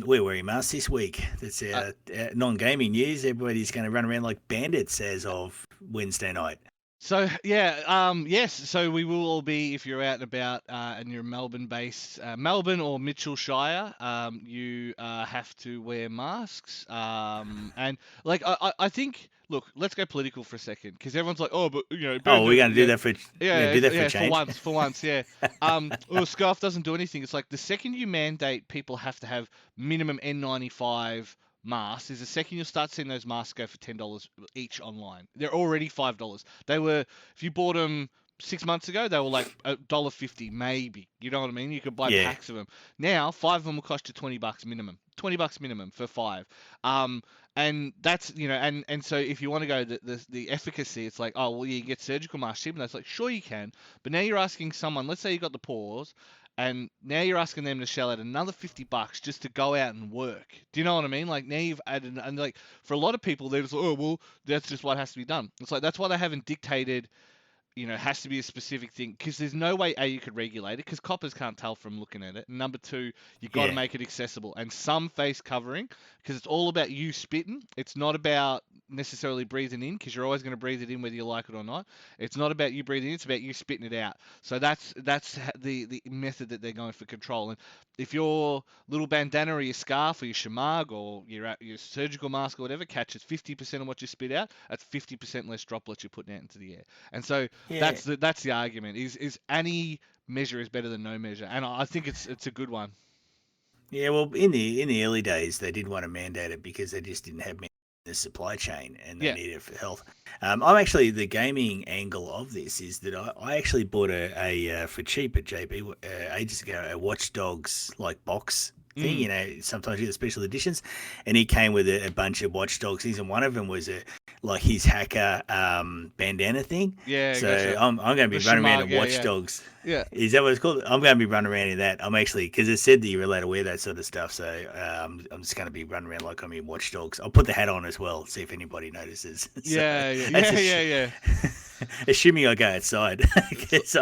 We're wearing masks this week. That's Uh, our non-gaming news. Everybody's going to run around like bandits as of Wednesday night. So yeah, yes. So we will all be, if you're out and about and you're Melbourne-based, Melbourne or Mitchell Shire, you have to wear masks. And like I think, look, let's go political for a second, because everyone's like, oh, but Oh, we're going pandemic, to do that for we're going to do that for a yeah, change. for once, yeah. Well, scarf doesn't do anything. It's like the second you mandate people have to have minimum N95 masks is the second you'll start seeing those masks go for $10 each online. They're already $5. They were, if you bought them 6 months ago, they were like $1.50 maybe. You know what I mean? You could buy Yeah, packs of them. Now, five of them will cost you $20 minimum. $20 minimum for five. Um, and that's and so if you want to go the efficacy, it's like, oh well, you get surgical masks cheap, and that's like, sure you can, but now you're asking someone, let's say you got the pause, and now you're asking them to shell out another $50 just to go out and work. Do you know what I mean? Like now you've added, and like for a lot of people, they're just like, oh well, that's just what has to be done. It's like that's why they haven't dictated, has to be a specific thing, because there's no way you could regulate it, because coppers can't tell from looking at it. And number two, you got to yeah, make it accessible, and some face covering, because it's all about you spitting. It's not about necessarily breathing in, because you're always going to breathe it in whether you like it or not. It's not about you breathing in, it's about you spitting it out. So that's the method that they're going for control. And if your little bandana or your scarf or your shamag or your surgical mask or whatever catches 50% of what you spit out, that's 50% less droplets you're putting out into the air. And so yeah. that's the argument. Is any measure is better than no measure, and I think it's a good one. Yeah, well, in the early days, they did want to mandate it because they just didn't have the supply chain and they Yeah. needed it for health. I'm actually the gaming angle of this is that I actually bought a for cheap at JB ages ago a Watch Dogs like box thing. Mm. Sometimes you get the special editions, and he came with a bunch of Watch Dogs things, and one of them was a like his hacker bandana thing. Yeah. So Gotcha. I'm going to The be running around shamag. in Yeah. Watch Yeah. Dogs. Yeah. Is that what it's called? I'm going to be running around in that. I'm actually, because it said that you're allowed to wear that sort of stuff. So I'm just going to be running around like I'm in Watch Dogs. I'll put the hat on as well, see if anybody notices. So Yeah. Yeah. that's Yeah. Yeah. Yeah. assuming I go outside. Because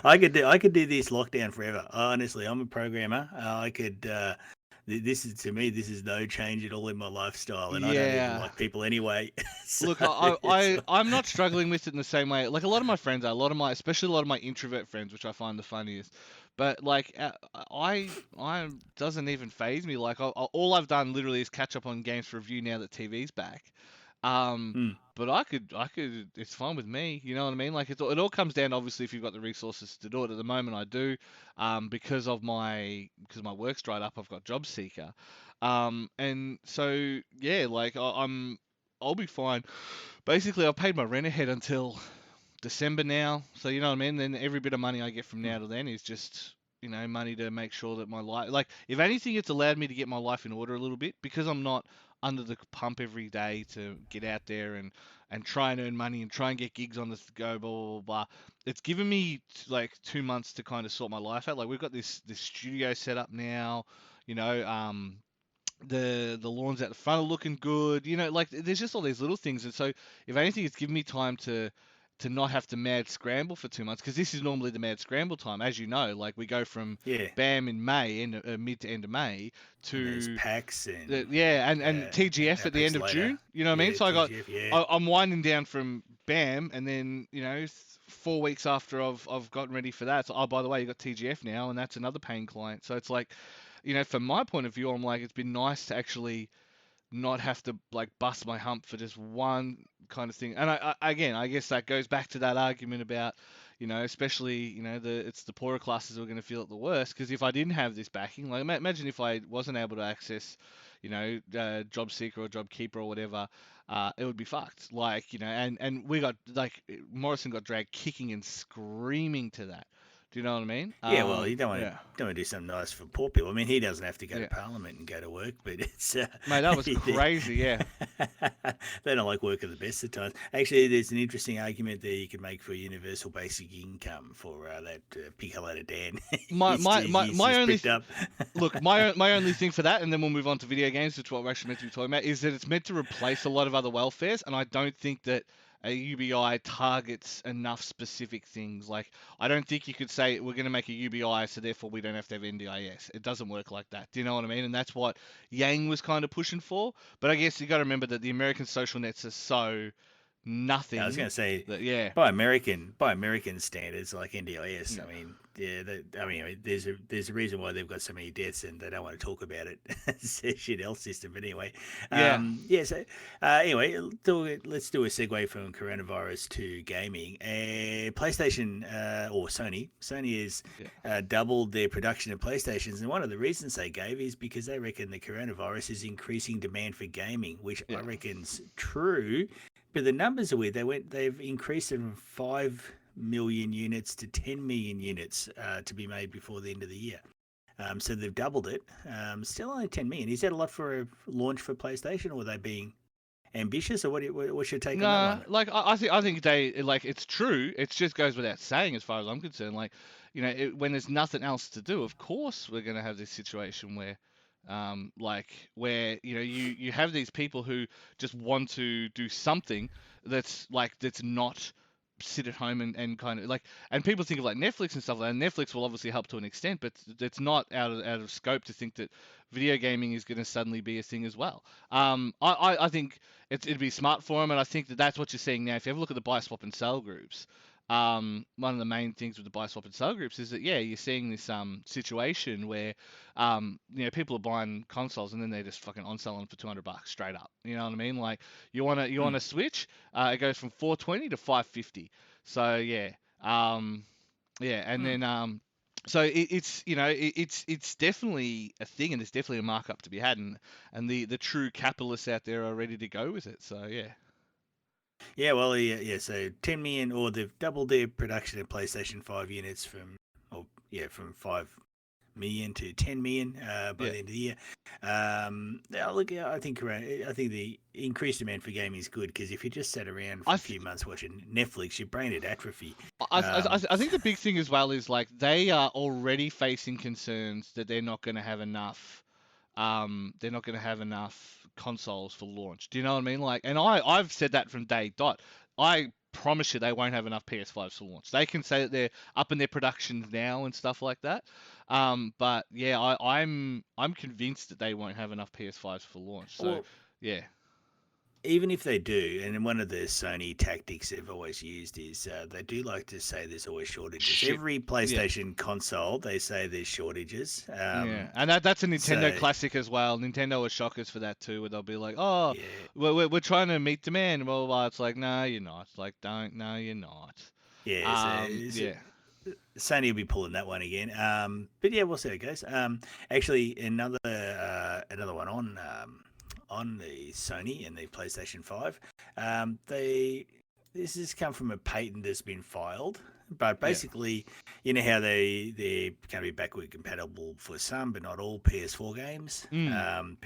I could do this lockdown forever. Honestly, I'm a programmer. I could. This is to me. This is no change at all in my lifestyle, and I don't even Yeah. like people anyway. So Look, it's I'm not struggling with it in the same way. Like a lot of my friends are, especially a lot of my introvert friends, which I find the funniest. But like, I doesn't even phase me. Like, all I've done literally is catch up on games for review now that TV's back. Um, mm, but it's fine with me. You know what I mean? Like, it all comes down, obviously, if you've got the resources to do it. At the moment, I do, because my work's dried up. I've got Job Seeker, and so yeah, like I'll be fine. Basically, I've paid my rent ahead until December now, so you know what I mean. Then every bit of money I get from now to then is just money to make sure that my life, like if anything, it's allowed me to get my life in order a little bit, because I'm not under the pump every day to get out there and try and earn money and try and get gigs on the go, blah blah blah. Blah. It's given me like 2 months to kind of sort my life out. Like we've got this studio set up now, you know. The lawns at the front are looking good. Like there's just all these little things, and so if anything, it's given me time to not have to mad scramble for 2 months, because this is normally the mad scramble time, as you know. Like we go from yeah, BAM in May, mid to end of May, and there's to packs and and TGF at the Apex end of later. June. You know what I mean? Yeah, So TGF. Yeah, I'm winding down from BAM, and then 4 weeks after I've gotten ready for that, it's, oh, by the way, you got TGF now, and that's another paying client. So it's like, from my point of view, I'm like, it's been nice to actually not have to like bust my hump for just one kind of thing. And again, I guess that goes back to that argument about, especially, it's the poorer classes who are going to feel it the worst. Because if I didn't have this backing, like imagine if I wasn't able to access, Job Seeker or Job Keeper or whatever, it would be fucked. Like, and we got like Morrison got dragged kicking and screaming to that. Do you know what I mean? yeah. Well, you don't want to Yeah, don't want to do something nice for poor people. I mean, he doesn't have to go to yeah, Parliament and go to work, but it's mate, that was they crazy. Yeah. they don't like work at the best of times. Actually, there's an interesting argument there you could make for universal basic income for that pig hello to Dan. My my my my he's only pricked up. Look, my only thing for that, and then we'll move on to video games, which is what we're actually meant to be talking about, is that it's meant to replace a lot of other welfares, and I don't think that a UBI targets enough specific things. Like, I don't think you could say we're going to make a UBI, so therefore we don't have to have NDIS. It doesn't work like that. Do you know what I mean? And that's what Yang was kind of pushing for. But I guess you got to remember that the American social nets are so Yeah, I was nothing going to say, that, yeah, by American standards, like NDIS. yeah, I mean, yeah, there's a reason why they've got so many deaths, and they don't want to talk about it. It's a shit health system, but anyway. yeah, Yeah. So anyway, let's do a segue from coronavirus to gaming. PlayStation or Sony has yeah, doubled their production of PlayStations, and one of the reasons they gave is because they reckon the coronavirus is increasing demand for gaming, which I yeah. reckon's true. But the numbers are weird. They've increased it from 5 million units to 10 million units to be made before the end of the year. So they've doubled it. Still only 10 million. Is that a lot for a launch for PlayStation, or are they being ambitious, or what's your take on that Nah, one? like I think they like it's true. It just goes without saying, as far as I'm concerned. Like, when there's nothing else to do, of course we're gonna have this situation where, like where you have these people who just want to do something that's not sit at home and kind of like, and people think of like Netflix and stuff like that. And Netflix will obviously help to an extent, but it's not out of scope to think that video gaming is going to suddenly be a thing as well. I think it'd be smart for them, and I think that that's what you're seeing now. If you ever look at the buy, swap, and sell groups, one of the main things with the buy, swap, and sell groups is that, yeah, you're seeing this situation where people are buying consoles and then they're just fucking on selling for $200 straight up. You know what I mean? Like, you want to Hmm. switch, it goes from 420 to 550. So yeah, yeah, and Hmm. then so it's definitely a thing, and there's definitely a markup to be had, and the true capitalists out there are ready to go with it. So yeah, Yeah, well, yeah. So 10 million, or they've doubled their production of PlayStation 5 units from 5 million to 10 million by yeah. the end of the year. Now look, yeah, I think the increased demand for gaming is good, because if you just sat around for I a th- few months watching Netflix, your brain would atrophy. I think the big thing as well is like they are already facing concerns that they're not going to have enough consoles for launch. Do you know what I mean? Like, and I've said that from day dot. I promise you they won't have enough PS5s for launch. They can say that they're up in their productions now and stuff like that. But yeah, I'm convinced that they won't have enough PS5s for launch. So Well, yeah, even if they do, and one of the Sony tactics they've always used is they do like to say there's always shortages. shit. Every Yeah. PlayStation console, they say there's shortages. Yeah, and that's a Nintendo So classic as well. Nintendo are shockers for that too, where they'll be like, "Oh, yeah, we're trying to meet demand." Blah, blah, blah. It's like, no, you're not. It's like, don't, no, you're not. yeah. Yeah. Sony will be pulling that one again. But yeah, we'll see how it goes. Actually, another one on the Sony and the PlayStation 5. They This has come from a patent that's been filed. But Yeah. basically, you know how they're going to be backward compatible for some, but not all PS4 games. Mm.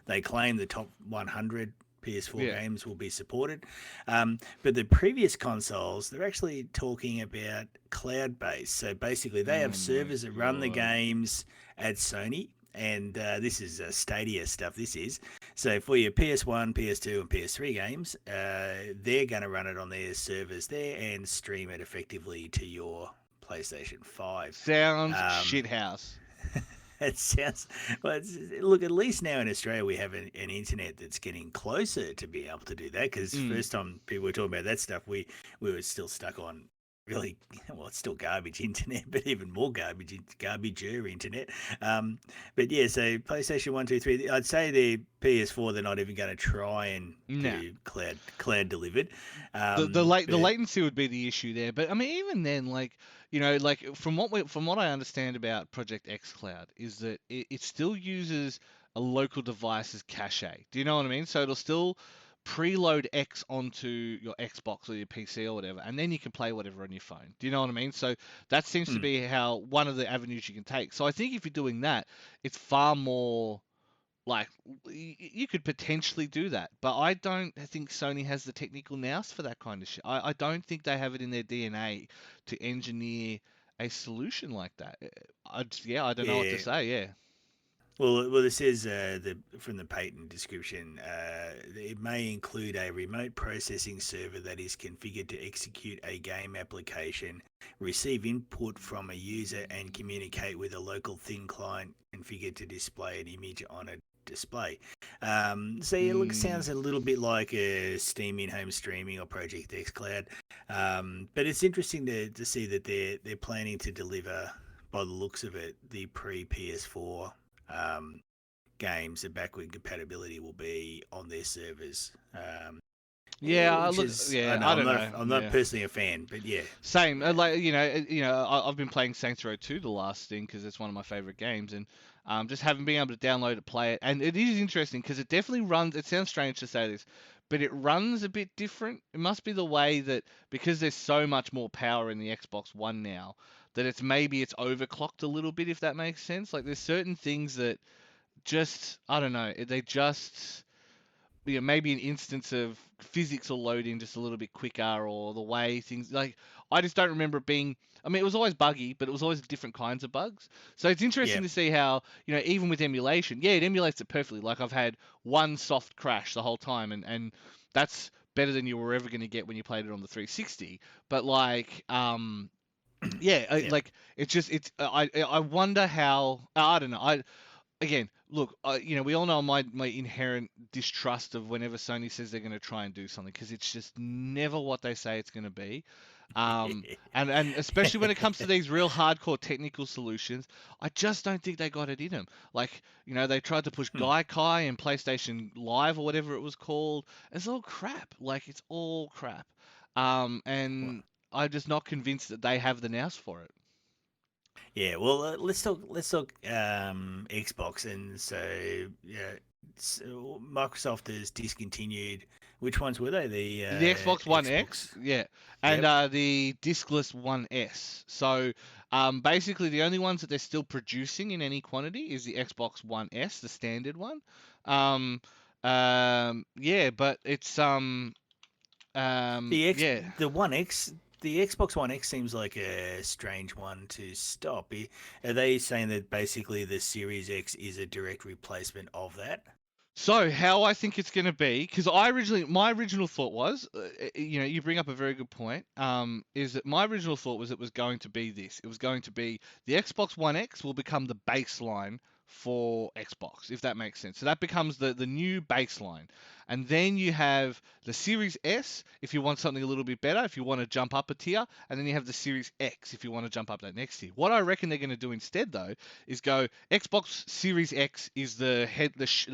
They claim the top 100 PS4 Yeah. games will be supported. But the previous consoles, they're actually talking about cloud based. So basically, they have Oh my servers that run the god. games at Sony. And this is Stadia stuff. This is so for your PS1, PS2, and PS3 games, they're going to run it on their servers there and stream it effectively to your PlayStation 5. Sounds Um, shithouse. it sounds well. Look, at least now in Australia we have an internet that's getting closer to being able to do that. Because Mm. first time people were talking about that stuff, we were still stuck on really, well, it's still garbage internet, but even more garbager internet. But yeah, so PlayStation 1, 2, 3. I'd say the PS4 they're not even going to try and Nah. do cloud delivered. The But latency would be the issue there. But I mean, even then, like, like from what I understand about Project X Cloud is that it still uses a local device's cache. Do you know what I mean? So it'll still preload X onto your Xbox or your PC or whatever, and then you can play whatever on your phone. Do you know what I mean? So that seems to hmm, be how one of the avenues you can take. So I think if you're doing that, it's far more like you could potentially do that, but I don't think Sony has the technical nous for that kind of shit. I don't think they have it in their DNA to engineer a solution like that. Yeah, I don't know what to yeah. say. Yeah, Well, it says from the patent description, it may include a remote processing server that is configured to execute a game application, receive input from a user, and communicate with a local thin client configured to display an image on a display. So it Mm, sounds a little bit like a Steam in-home streaming or Project xCloud, but it's interesting to see that they're planning to deliver, by the looks of it, the pre PS4 um, games, the backward compatibility will be on their servers. yeah, Which look, is, I yeah, know I don't know. I'm not Yeah. personally a fan, but yeah, Same, uh, like I've been playing Saints Row 2 the last thing because it's one of my favorite games, and just haven't been able to download it, play it, and it is interesting because it definitely runs. It sounds strange to say this, but it runs a bit different. It must be the way that because there's so much more power in the Xbox One now that it's overclocked a little bit, if that makes sense. Like there's certain things that just I don't know, they just maybe an instance of physics will load in just a little bit quicker or the way things like I just don't remember it being I mean it was always buggy, but it was always different kinds of bugs. So it's yeah, interesting to see how, even with emulation, yeah, it emulates it perfectly. Like I've had one soft crash the whole time and that's better than you were ever going to get when you played it on the 360. But like yeah, yeah, like it's just it's I wonder how I don't know. I again, look, we all know my inherent distrust of whenever Sony says they're going to try and do something because it's just never what they say it's going to be. And especially when it comes to these real hardcore technical solutions, I just don't think they got it in them. Like, they tried to push Hmm. Gaikai and PlayStation Live or whatever it was called. It's all crap. Like, it's all crap. Well, And I'm just not convinced that they have the nous for it. yeah. Well, let's talk Xbox, and yeah, Microsoft has discontinued. Which ones were they? The The Xbox One X, Xbox. yeah, and Yep. the discless One S. So basically, the only ones that they're still producing in any quantity is the Xbox One S, the standard one. Um, yeah, but it's yeah. The One X, the Xbox One X seems like a strange one to stop. Are they saying that basically the Series X is a direct replacement of that? So how I think it's going to be, because my original thought was, you bring up a very good point, is that my original thought was it was going to be this. It was going to be the Xbox One X will become the baseline for Xbox, if that makes sense. So that becomes the new baseline. And then you have the Series S if you want something a little bit better, if you want to jump up a tier, and then you have the Series X if you want to jump up that next tier. What I reckon they're going to do instead though is go Xbox Series X is the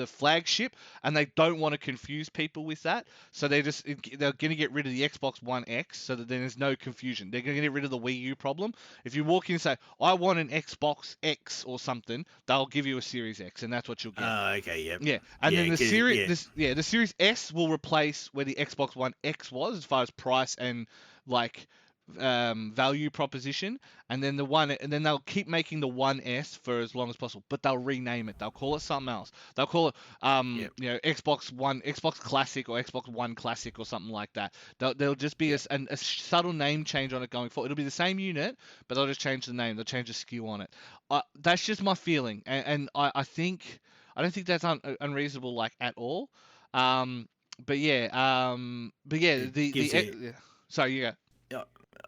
flagship, and they don't want to confuse people with that. So they're going to get rid of the Xbox One X so that then there's no confusion. They're going to get rid of the Wii U problem. If you walk in and say I want an Xbox X or something, they'll give you a Series X, and that's what you'll get. Oh, okay, yep, Yeah, and yeah, then because yeah, the Series S will replace where the Xbox One X was as far as price and like value proposition, and then they'll keep making the One S for as long as possible, but they'll rename it. They'll call it something else. They'll call it yep, Xbox One, Xbox Classic, or Xbox One Classic, or something like that. There'll just be yep. a subtle name change on it going forward. It'll be the same unit, but they'll just change the name. They'll change the SKU on it. That's just my feeling, and I think. I don't think that's unreasonable, like at all. Um, but yeah, It gives a yeah. Sorry, you go. uh,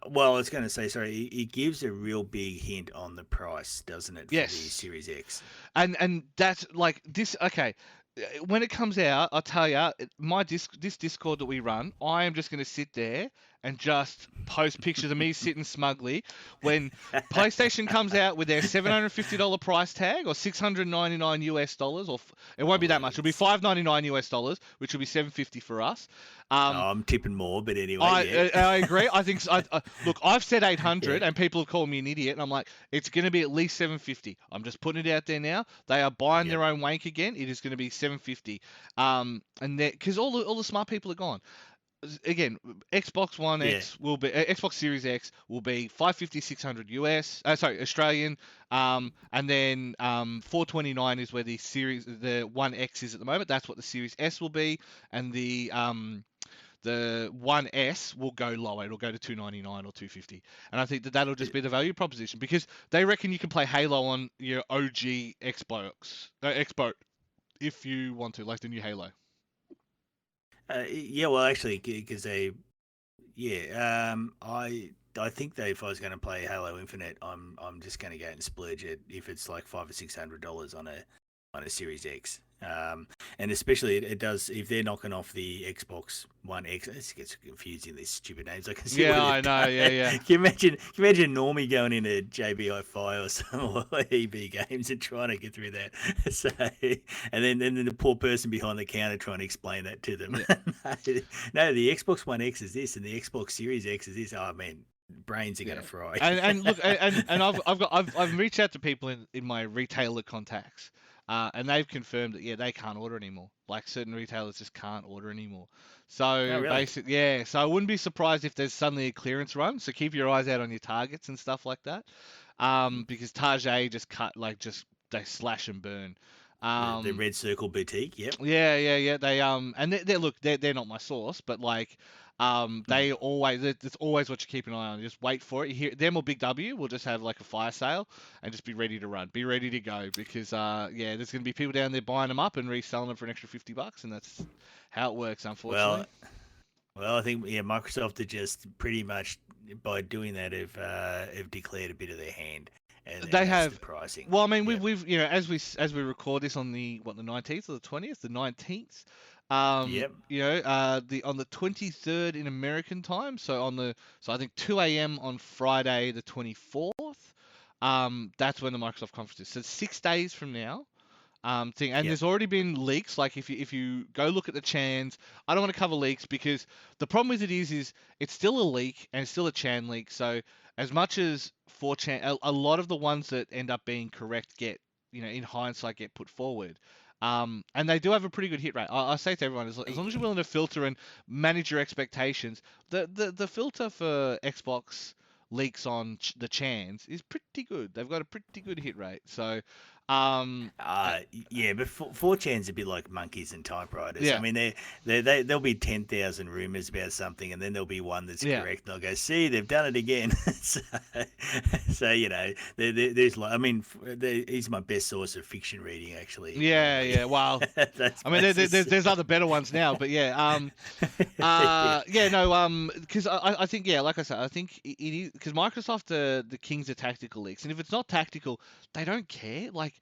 well, I was going to say, sorry, it gives a real big hint on the price, doesn't it, for the Yes, Series X? and that's like this. Okay, when it comes out, I'll tell you, this Discord that we run, I am just going to sit there and just post pictures of me sitting smugly when PlayStation comes out with their $750 price tag or 699 US dollars, or it won't be Oh, that much. It'll be 599 US dollars, which will be 750 for us. Um, I'm tipping more, but anyway, I yeah, I agree. I think look, I've said 800, yeah, and people have called me an idiot, and I'm like, it's going to be at least 750. I'm just putting it out there now. They are buying yep, their own wank again. It is going to be 750. And because all the smart people are gone. Again, Xbox One yeah, X will be Xbox Series X will be 550, 600 US. Sorry, Australian. And then 429 is where the One X is at the moment. That's what the Series S will be, and The One S will go lower. It'll go to $299 or $250, and I think that'll just be the value proposition because they reckon you can play Halo on your OG Xbox if you want to, like the new Halo. Yeah, well, actually, because I think that if I was going to play Halo Infinite, I'm just going to go and splurge it if it's like $500 or $600 on a Series X. And especially it does if they're knocking off the Xbox One X. It gets confusing these stupid names. I can see. Yeah, what I know. done. Yeah. Can you imagine Normie going into JBI Fi or some or EB Games and trying to get through that. So, and then the poor person behind the counter trying to explain that to them. Yeah. No, the Xbox One X is this, and the Xbox Series X is this. Oh man, brains are gonna fry. And look, and I've reached out to people in my retailer contacts, and they've confirmed that they can't order anymore. Like certain retailers just can't order anymore. So really? basically, yeah. So I wouldn't be surprised if there's suddenly a clearance run. So keep your eyes out on your Targets and stuff like that, because Target just they slash and burn. The Red Circle Boutique. Yep. Yeah. They and they're not my source, but like they always it's always what you keep an eye on. Just wait for it. You hear them or Big W will just have like a fire sale and just be ready to run, be ready to go because there's gonna be people down there buying them up and reselling them for an extra $50, and that's how it works, unfortunately. Well, I think Microsoft are just pretty much by doing that have declared a bit of their hand. And They have the pricing. Well, I mean, we've as we record this on the 19th or the 20th, the 19th. Yep. On the 23rd in American time, so I think 2 a.m. on Friday the 24th. That's when the Microsoft conference is. So 6 days from now. And there's already been leaks. Like if you go look at the chans, I don't want to cover leaks because the problem with it is it's still a leak and it's still a chan leak. So as much as 4chan, a lot of the ones that end up being correct get, in hindsight, get put forward. And they do have a pretty good hit rate. I say to everyone, as long as you're willing to filter and manage your expectations, the filter for Xbox leaks on the chans is pretty good. They've got a pretty good hit rate. So but 4chan's a bit like monkeys and typewriters. Yeah. I mean, there'll be 10,000 rumors about something, and then there'll be one that's correct. And they'll go, see, they've done it again. so there's like, I mean, he's my best source of fiction reading, actually. Yeah. Well, I mean, there's other better ones now, but because I think, like I said, I think it is because Microsoft are the kings of tactical leaks, and if it's not tactical, they don't care. Like,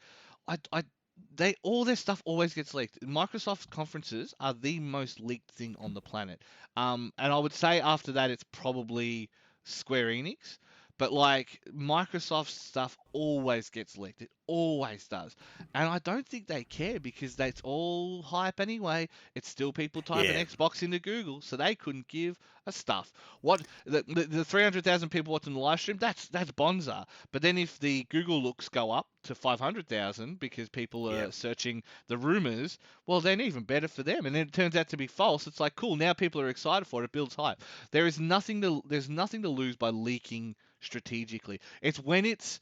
all their stuff always gets leaked. Microsoft conferences are the most leaked thing on the planet. And I would say after that, it's probably Square Enix. But like Microsoft stuff always gets leaked. It always does. And I don't think they care because that's all hype anyway. It's still people typing Xbox into Google, so they couldn't give a stuff. What the 300,000 people watching the live stream, that's bonza. But then if the Google looks go up to 500,000 because people are searching the rumors, well then even better for them. And then it turns out to be false. It's like cool, now people are excited for it. It builds hype. There's nothing to lose by leaking strategically. It's when it's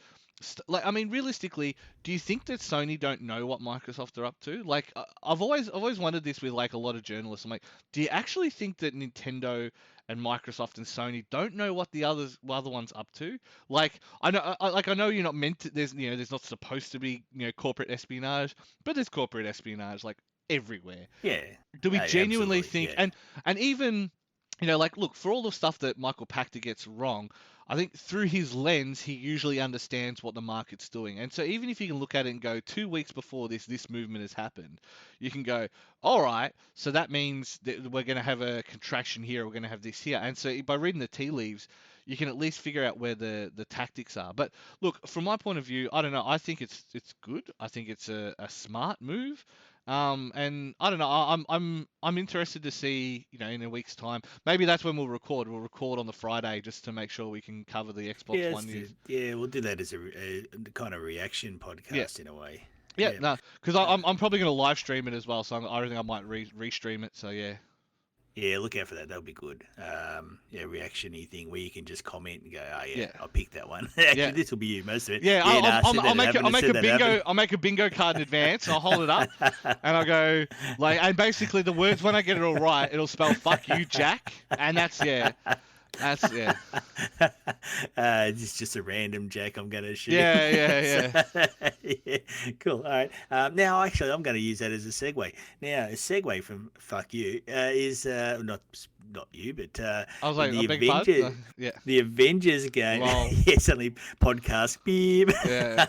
like, I mean, realistically, do you think that Sony don't know what Microsoft are up to? Like, I've always wondered this with like a lot of journalists. I'm like, do you actually think that Nintendo and Microsoft and Sony don't know what the other ones up to? Like, I know you're not meant to. There's not supposed to be corporate espionage, but there's corporate espionage like everywhere. Yeah. Do we genuinely think? And even like, look, for all the stuff that Michael Pachter gets wrong, I think through his lens, he usually understands what the market's doing. And so even if you can look at it and go 2 weeks before this movement has happened, you can go, all right, so that means that we're going to have a contraction here, we're going to have this here. And so by reading the tea leaves, you can at least figure out where the tactics are. But look, from my point of view, I don't know. I think it's good. I think it's a smart move. And I don't know. I'm interested to see, in a week's time. Maybe that's when we'll record. We'll record on the Friday just to make sure we can cover the Xbox One news. Yeah, we'll do that as a kind of reaction podcast in a way. Yeah, no, because I'm probably going to live stream it as well. So I think I might restream it. So yeah. Yeah, look out for that. That'll be good. Yeah, reaction-y thing where you can just comment and go, "Oh yeah, Yeah. I'll pick that one." Actually, Yeah. this will be you most of it. Yeah, nah, I'll make I'll a bingo. I'll make a bingo card in advance. I'll hold it up, and I'll go like, and basically the words when I get it all right, it'll spell "fuck you, Jack," and that's yeah. It's just a random Jack I'm going to shoot. Yeah. Yeah, cool. All right. Now, actually, I'm going to use that as a segue. Now, a segue from "fuck you" is not you, but I was like, the I beg your pardon? Avengers. Yeah. The Avengers game. Lol. Yeah, suddenly podcast beep. Yeah.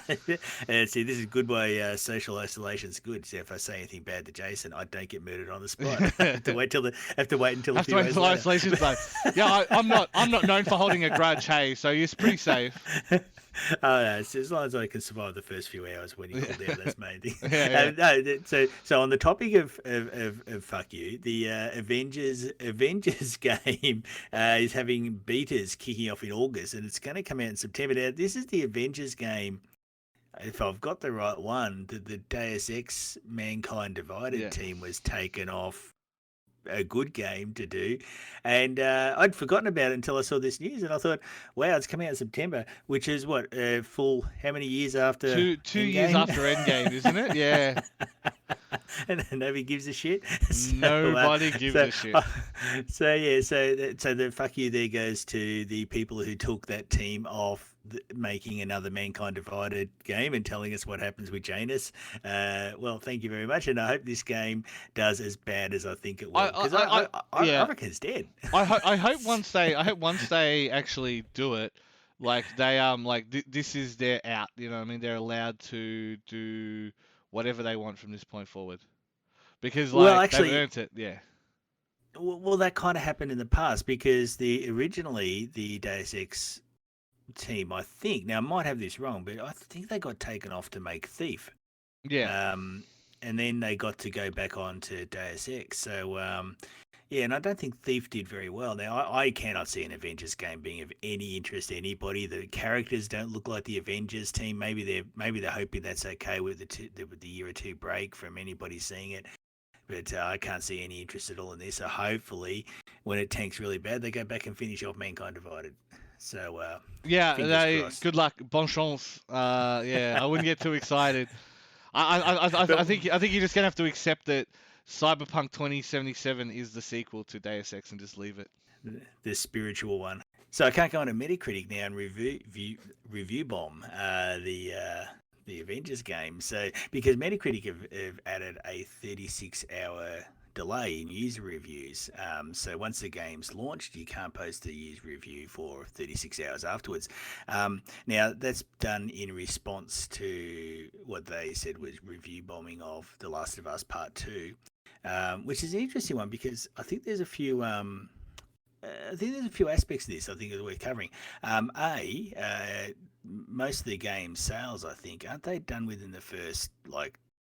And see, this is good by social isolation. It's good. So if I say anything bad to Jason, I don't get murdered on the spot. I have to wait until a few days later. Isolation's like, yeah, I'm not known for holding a grudge. Hey, so you're pretty safe. Oh no! So as long as I can survive the first few hours when you call down, that's the main thing. Yeah. No, so on the topic of fuck you, the Avengers game is having betas kicking off in August, and it's going to come out in September. Now, this is the Avengers game. If I've got the right one, the Deus Ex Mankind Divided team was taken off. A good game to do, and I'd forgotten about it until I saw this news, and I thought, wow, it's coming out in September, which is what full how many years after two years after Endgame, isn't it? Yeah. And nobody gives a shit. Nobody gives a shit. So yeah, so the fuck you there goes to the people who took that team off making another Mankind Divided game and telling us what happens with Janus. Well, thank you very much, and I hope this game does as bad as I think it will, because I reckon it's dead. I hope once they actually do it, like they this is their out. You know what I mean? They're allowed to do whatever they want from this point forward, because they've earned it. Yeah. Well, that kind of happened in the past, because originally the Deus Ex team, I think, now I might have this wrong, but I think they got taken off to make Thief. Yeah. And then they got to go back on to Deus Ex. So yeah, and I don't think Thief did very well. Now I cannot see an Avengers game being of any interest to anybody. The characters don't look like the Avengers team. Maybe they're hoping that's okay with the year or two break from anybody seeing it. But I can't see any interest at all in this. So hopefully, when it tanks really bad, they go back and finish off Mankind Divided. So yeah, good luck, bon chance. Yeah, I wouldn't get too excited. I think you're just gonna have to accept that Cyberpunk 2077 is the sequel to Deus Ex and just leave it. The spiritual one. So I can't go on a Metacritic now and review bomb the Avengers game. So because Metacritic have added a 36-hour delay in user reviews. So once the game's launched, you can't post a user review for 36 hours afterwards. Now, that's done in response to what they said was review bombing of The Last of Us Part 2, which is an interesting one, because I think there's a few... aspects of this I think are worth covering. Most of the game's sales, I think, aren't they done within the first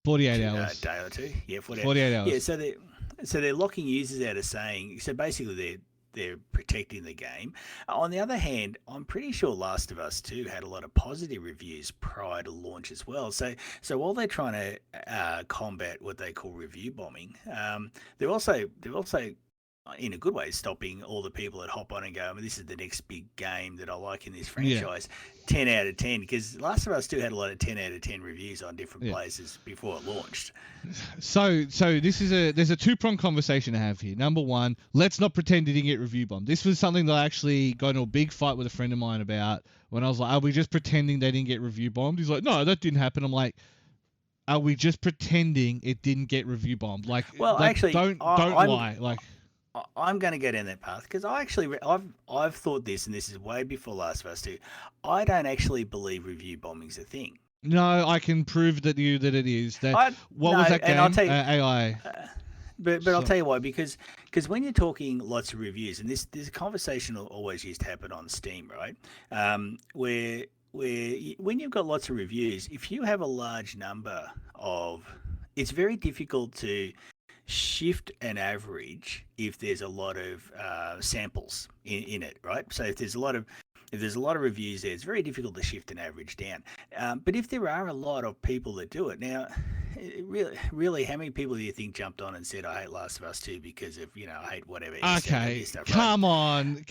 48 hours, day or two? Yeah, 48 hours. Yeah, so they're locking users out of saying. So basically, they're protecting the game. On the other hand, I'm pretty sure Last of Us 2 had a lot of positive reviews prior to launch as well. So while they're trying to combat what they call review bombing, they're also in a good way stopping all the people that hop on and go, this is the next big game that I like in this franchise. 10 out of 10, because Last of Us 2 had a lot of 10 out of 10 reviews on different places before it launched. So there's a two-pronged conversation to have here. Number one, let's not pretend it didn't get review bombed. This was something that I actually got into a big fight with a friend of mine about, when I was like, are we just pretending they didn't get review bombed? He's like, no, that didn't happen. I'm like, are we just pretending it didn't get review bombed? Actually, don't lie. I'm going to go down that path, because I've thought this, and this is way before Last of Us 2. I don't actually believe review bombing's a thing. No, I can prove that it is. Was that game? I'll tell you, AI. But I'll tell you why, because when you're talking lots of reviews, and this conversation always used to happen on Steam, right? Where when you've got lots of reviews, if you have a large number of, it's very difficult to shift an average if there's a lot of samples in it, right? So if there's a lot of if there's a lot of reviews there, it's very difficult to shift an average down. But if there are a lot of people that do it now, really, how many people do you think jumped on and said, "I hate Last of Us 2 because of I hate whatever"? Okay, Stuff, come on.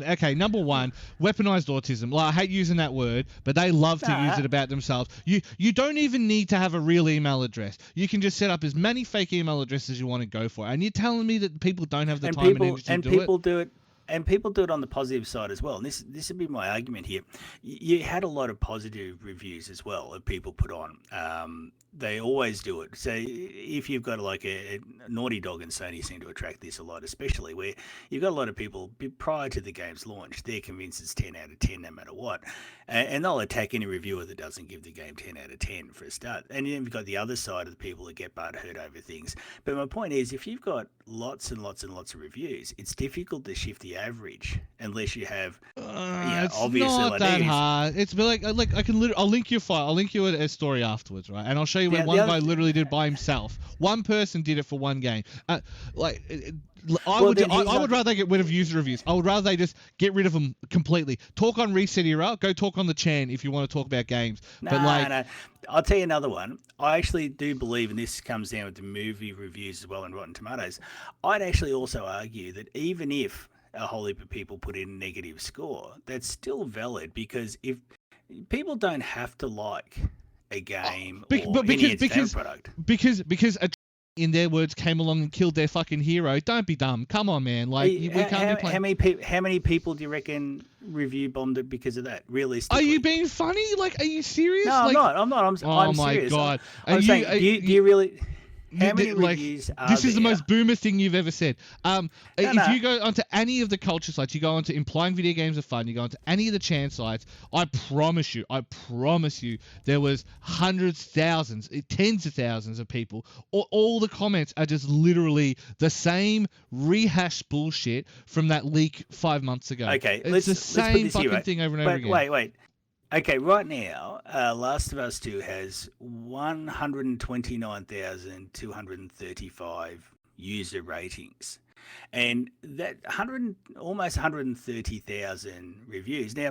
Okay, number one, weaponized autism. Like, I hate using that word, but they love to use it about themselves. You don't even need to have a real email address. You can just set up as many fake email addresses as you want to go for. And you're telling me that people don't have the time and energy to do it? And people do it on the positive side as well. And this would be my argument here. You had a lot of positive reviews as well that people put on. They always do it. So if you've got like a Naughty Dog and Sony seem to attract this a lot, especially where you've got a lot of people prior to the game's launch, they're convinced it's 10 out of 10 no matter what. And they'll attack any reviewer that doesn't give the game 10 out of 10 for a start. And then you've got the other side of the people that get butthurt over things. But my point is, if you've got lots and lots and lots of reviews, it's difficult to shift the average unless you have it's obviously not that hard. It's like I can I'll link you a file. I'll link you a story afterwards, right? And I'll show you when one guy literally did by himself. One person did it for one game. I would rather they get rid of user reviews. I would rather they just get rid of them completely. Talk on Reset Era. Go talk on the Chan if you want to talk about games. No. I'll tell you another one. I actually do believe, and this comes down with the movie reviews as well and Rotten Tomatoes, I'd actually also argue that even if a whole heap of people put in a negative score, that's still valid, because if people don't have to like a game or any product. Because a in their words came along and killed their fucking hero. Don't be dumb. Come on, man. Like we can't be playing. How many people do you reckon review bombed it because of that? Realistically, are you being funny? Like, are you serious? No, like, I'm not. I'm oh my serious. God. I'm saying, do you really? How many like, reviews are this is there? the most boomer thing you've ever said. If you go onto any of the culture sites, you go onto Implying Video Games Are Fun, you go onto any of the Chan sites, I promise you, there was hundreds, thousands, tens of thousands of people. All the comments are just literally the same rehashed bullshit from that leak 5 months ago. Okay, it's the same fucking thing over and over again. Wait. Okay, right now, Last of Us 2 has 129,235 user ratings, and that almost 130,000 reviews. Now,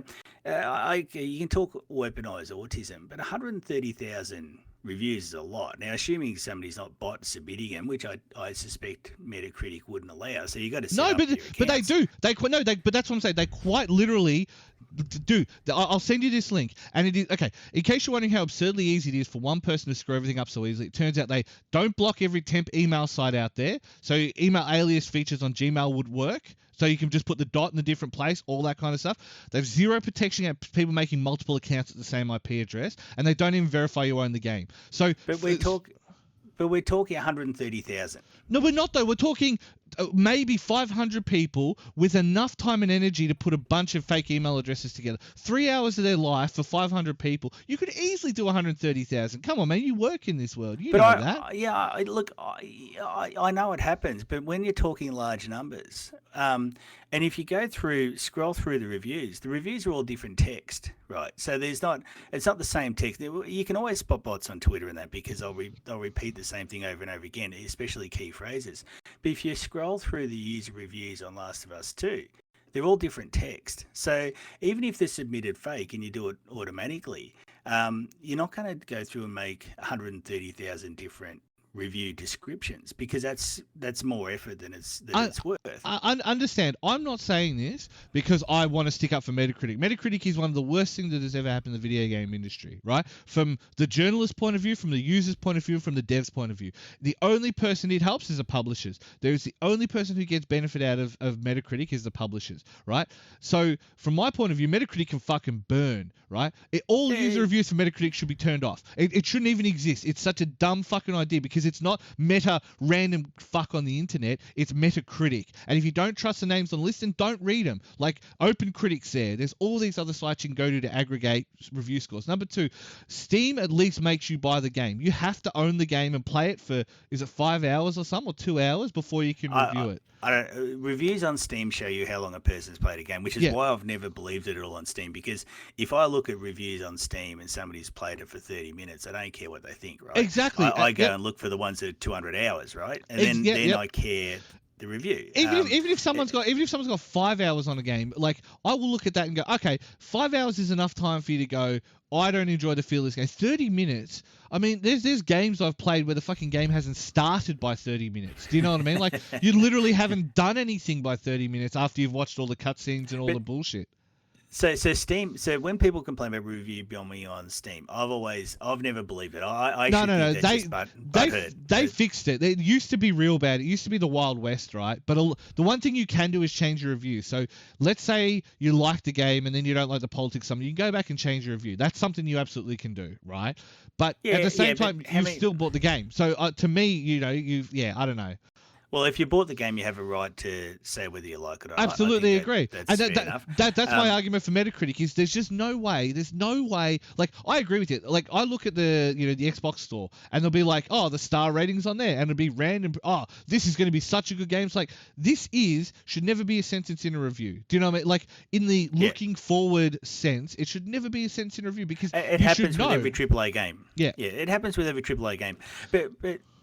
you can talk weaponized autism, but 130,000 reviews is a lot. Now, assuming somebody's not bot submitting them, which I suspect Metacritic wouldn't allow, so you got to set up your accounts. But they do. But that's what I'm saying. They quite literally do. I'll send you this link, and it is okay. In case you're wondering how absurdly easy it is for one person to screw everything up so easily, it turns out they don't block every temp email site out there. So email alias features on Gmail would work. So you can just put the dot in a different place, all that kind of stuff. They have zero protection at people making multiple accounts at the same IP address, and they don't even verify you own the game. So, but we're talking 130,000. No, we're not though. We're talking maybe 500 people with enough time and energy to put a bunch of fake email addresses together. 3 hours of their life for 500 people. You could easily do 130,000. Come on, man. You work in this world. You know that. Yeah, look, I know it happens, but when you're talking large numbers, and if you scroll through the reviews are all different text, right? So it's not the same text. You can always spot bots on Twitter and that, because they'll repeat the same thing over and over again, especially key phrases. But if you scroll through the user reviews on Last of Us 2, they're all different text. So even if they're submitted fake and you do it automatically, you're not going to go through and make 130,000 different review descriptions, because that's more effort than it's worth. I understand. I'm not saying this because I want to stick up for Metacritic. Metacritic is one of the worst things that has ever happened in the video game industry, right? From the journalist point of view, from the user's point of view, from the dev's point of view. The only person it helps is the publishers. There's the only person who gets benefit out of Metacritic is the publishers, right? So from my point of view, Metacritic can fucking burn, right? All user reviews for Metacritic should be turned off. It shouldn't even exist. It's such a dumb fucking idea, because it's not meta random fuck on the internet. It's Metacritic. And if you don't trust the names on the list, then don't read them. Like OpenCritic's there. There's all these other sites you can go to aggregate review scores. Number two, Steam at least makes you buy the game. You have to own the game and play it for, is it 5 hours or something, or 2 hours before you can review it? Reviews on Steam show you how long a person's played a game, which is why I've never believed it at all on Steam, because if I look at reviews on Steam and somebody's played it for 30 minutes, I don't care what they think, right? Exactly. I go and look for the ones that are 200 hours, right? And then I care the review. Even if someone's got 5 hours on a game, like I will look at that and go, okay, 5 hours is enough time for you to go, I don't enjoy the feel of this game. 30 minutes. I mean, there's games I've played where the fucking game hasn't started by 30 minutes. Do you know what I mean? Like you literally haven't done anything by 30 minutes after you've watched all the cutscenes and all the bullshit. So Steam. So when people complain about review bombing on Steam, I've never believed it. I No. They They fixed it. It used to be real bad. It used to be the Wild West, right? But the one thing you can do is change your review. So let's say you like the game and then you don't like the politics. Something you can go back and change your review. That's something you absolutely can do, right? But at the same time, you still bought the game. So to me, I don't know. Well, if you bought the game, you have a right to say whether you like it or not. Absolutely agree. That's fair enough. That's my argument for Metacritic is there's just no way. There's no way. Like I agree with you. Like I look at the the Xbox store and they'll be like, oh, the star ratings on there, and it'll be random. Oh, this is going to be such a good game. It's like should never be a sentence in a review. Do you know what I mean? Like in the looking forward sense, it should never be a sentence in a review because it happens with every AAA game. Yeah, it happens with every AAA game. But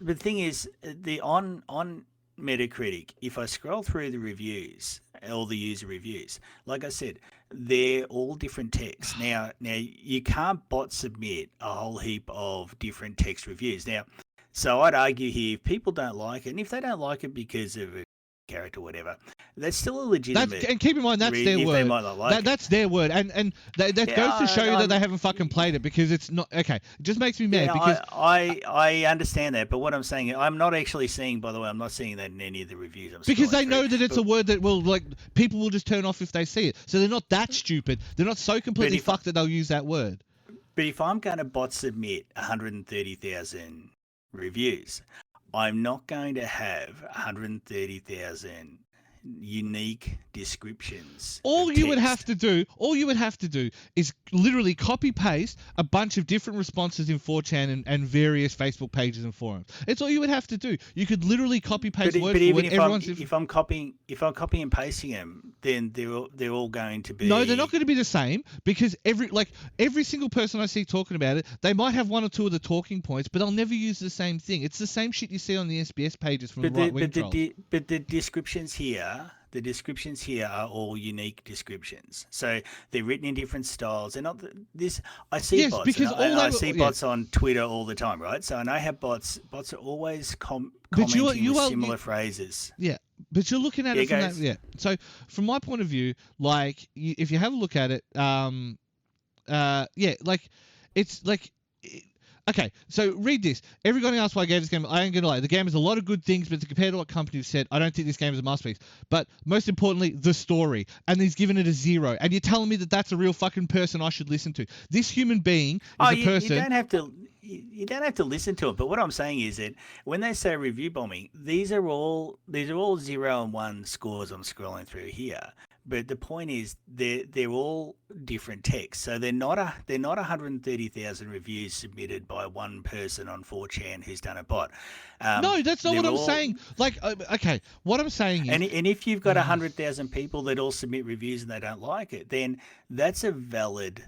the thing is, on Metacritic, if I scroll through the reviews, all the user reviews, like I said, they're all different texts. Now you can't bot submit a whole heap of different text reviews. Now, so I'd argue here, if people don't like it, and if they don't like it because of a character or whatever, that's still a legitimate. And keep in mind, that's their word. They might not like that's their word, and that goes to show you that they haven't fucking played it because it's not okay. It just makes me mad because I understand that, but what I'm saying, I'm not actually seeing. By the way, I'm not seeing that in any of the reviews. Because they know that it's a word that will people will just turn off if they see it. So they're not that stupid. They're not so completely fucked that they'll use that word. But if I'm going to bot submit 130,000 reviews, I'm not going to have 130,000 unique descriptions. All you would have to do is literally copy paste a bunch of different responses in 4chan and various Facebook pages and forums. It's all you would have to do. You could literally copy paste word for word. If I'm copying and pasting them, then they're all going to be. No, they're not going to be the same because every single person I see talking about it, they might have one or two of the talking points, but they'll never use the same thing. It's the same shit you see on the SBS pages from the right-wing trolls. But the descriptions here. The descriptions here are all unique descriptions, so they're written in different styles. They're not this. I see bots. Because I see bots on Twitter all the time, right? So I know how bots are always commenting with similar phrases. Yeah, but you're looking at it from that. Yeah. So from my point of view, if you have a look at it, it's like. Okay, so read this. Everyone else why I gave this game, I ain't going to lie. The game has a lot of good things, but compared to what companies said, I don't think this game is a masterpiece. But most importantly, the story. And he's given it a 0. And you're telling me that that's a real fucking person I should listen to. This human being is a person... You don't have to listen to it, but what I'm saying is that when they say review bombing, these are all 0 and 1 scores I'm scrolling through here. But the point is, they're all different texts, so they're not 130,000 reviews submitted by one person on 4chan who's done a bot. No, that's not what I'm saying. Okay, what I'm saying is, and if you've got 100,000 people that all submit reviews and they don't like it, then that's a valid.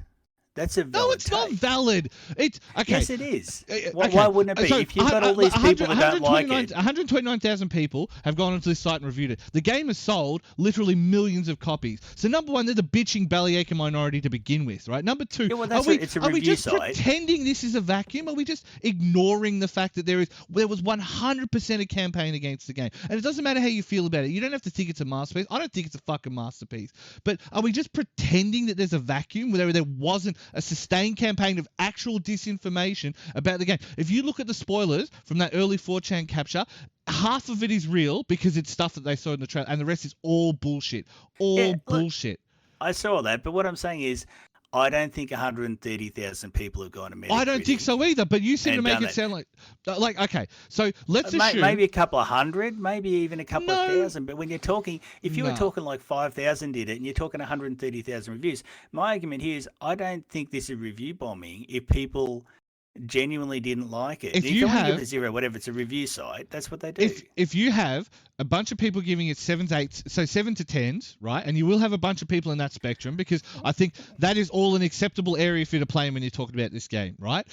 No, it's not valid. It's okay. Yes, it is. Why wouldn't it be? So, if you've got all these people that don't like it, 129,000 people have gone onto this site and reviewed it. The game has sold literally millions of copies. So number one, they're the bitching bellyaching minority to begin with, right? Number two, it's a are we review just site. pretending this is a vacuum? Are we just ignoring the fact that there was 100% a campaign against the game? And it doesn't matter how you feel about it. You don't have to think it's a masterpiece. I don't think it's a fucking masterpiece. But are we just pretending that there's a vacuum where there wasn't a sustained campaign of actual disinformation about the game? If you look at the spoilers from that early 4chan capture, half of it is real because it's stuff that they saw in the trailer, and the rest is all bullshit. Bullshit. I saw that, but what I'm saying is, I don't think 130,000 people have gone to Metacritic. I don't think so either, but you seem to make it sound like okay. So let's assume maybe a couple of hundred, maybe even a couple of thousand. But when you're talking, if you were talking like 5,000 did it, and you're talking 130,000 reviews, my argument here is I don't think this is review bombing. If people genuinely didn't like it, if you have give it 0, whatever, it's a review site. That's what they do. If you have a bunch of people giving it 7s, 8s, so 7 to 10s, right? And you will have a bunch of people in that spectrum because I think that is all an acceptable area for you to play in when you're talking about this game, right?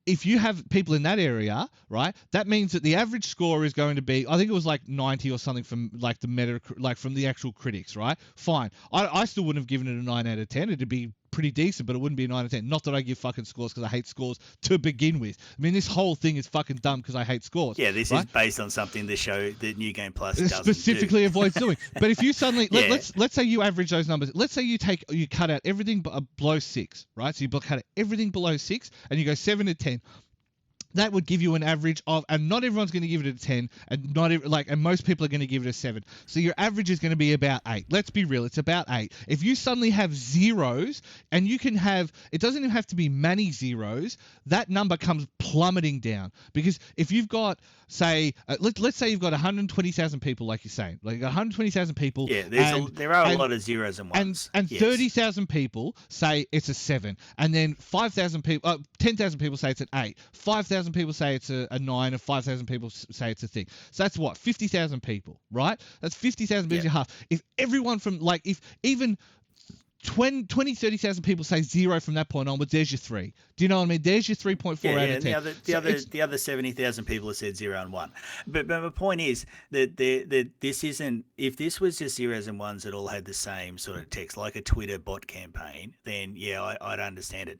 if you have people in that area, right, that means that the average score is going to be, I think it was like 90 or something from like the meta, like from the actual critics, right? Fine. I still wouldn't have given it a 9 out of 10. It'd be pretty decent, but it wouldn't be a 9 out of 10. Not that I give fucking scores because I hate scores to begin with. I mean, this whole thing is fucking dumb because I hate scores. Yeah, this is based on something the show, the New Game Plus doesn't specifically do. avoids doing. But if you suddenly, let's say you average those numbers. Let's say you cut out everything below 6, right? So you cut out everything below 6 and you go 7 to 10. That would give you an average of, and not everyone's going to give it a 10, and and most people are going to give it a 7. So your average is going to be about 8. Let's be real, it's about 8. If you suddenly have zeros, and you can have, it doesn't even have to be many zeros, that number comes plummeting down. Because if you've got, say, let's say you've got 120,000 people, like you're saying, like 120,000 people. Yeah, there are a lot of zeros and ones. And yes. 30,000 people say it's a 7, and then 5,000 people, 10,000 people say it's an 8, 5,000 people say it's a 9, and 5,000 people say it's a thing. So that's what, 50,000 people, right? That's 50,000 people. Half. If everyone from, like, if even 30,000 people say 0 from that point onwards, there's your 3. Do you know what I mean? There's your 3.4 out of 10. The other 70,000 people have said 0 and 1. But my point is that this isn't. If this was just zeros and ones that all had the same sort of text, like a Twitter bot campaign, then yeah, I'd understand it.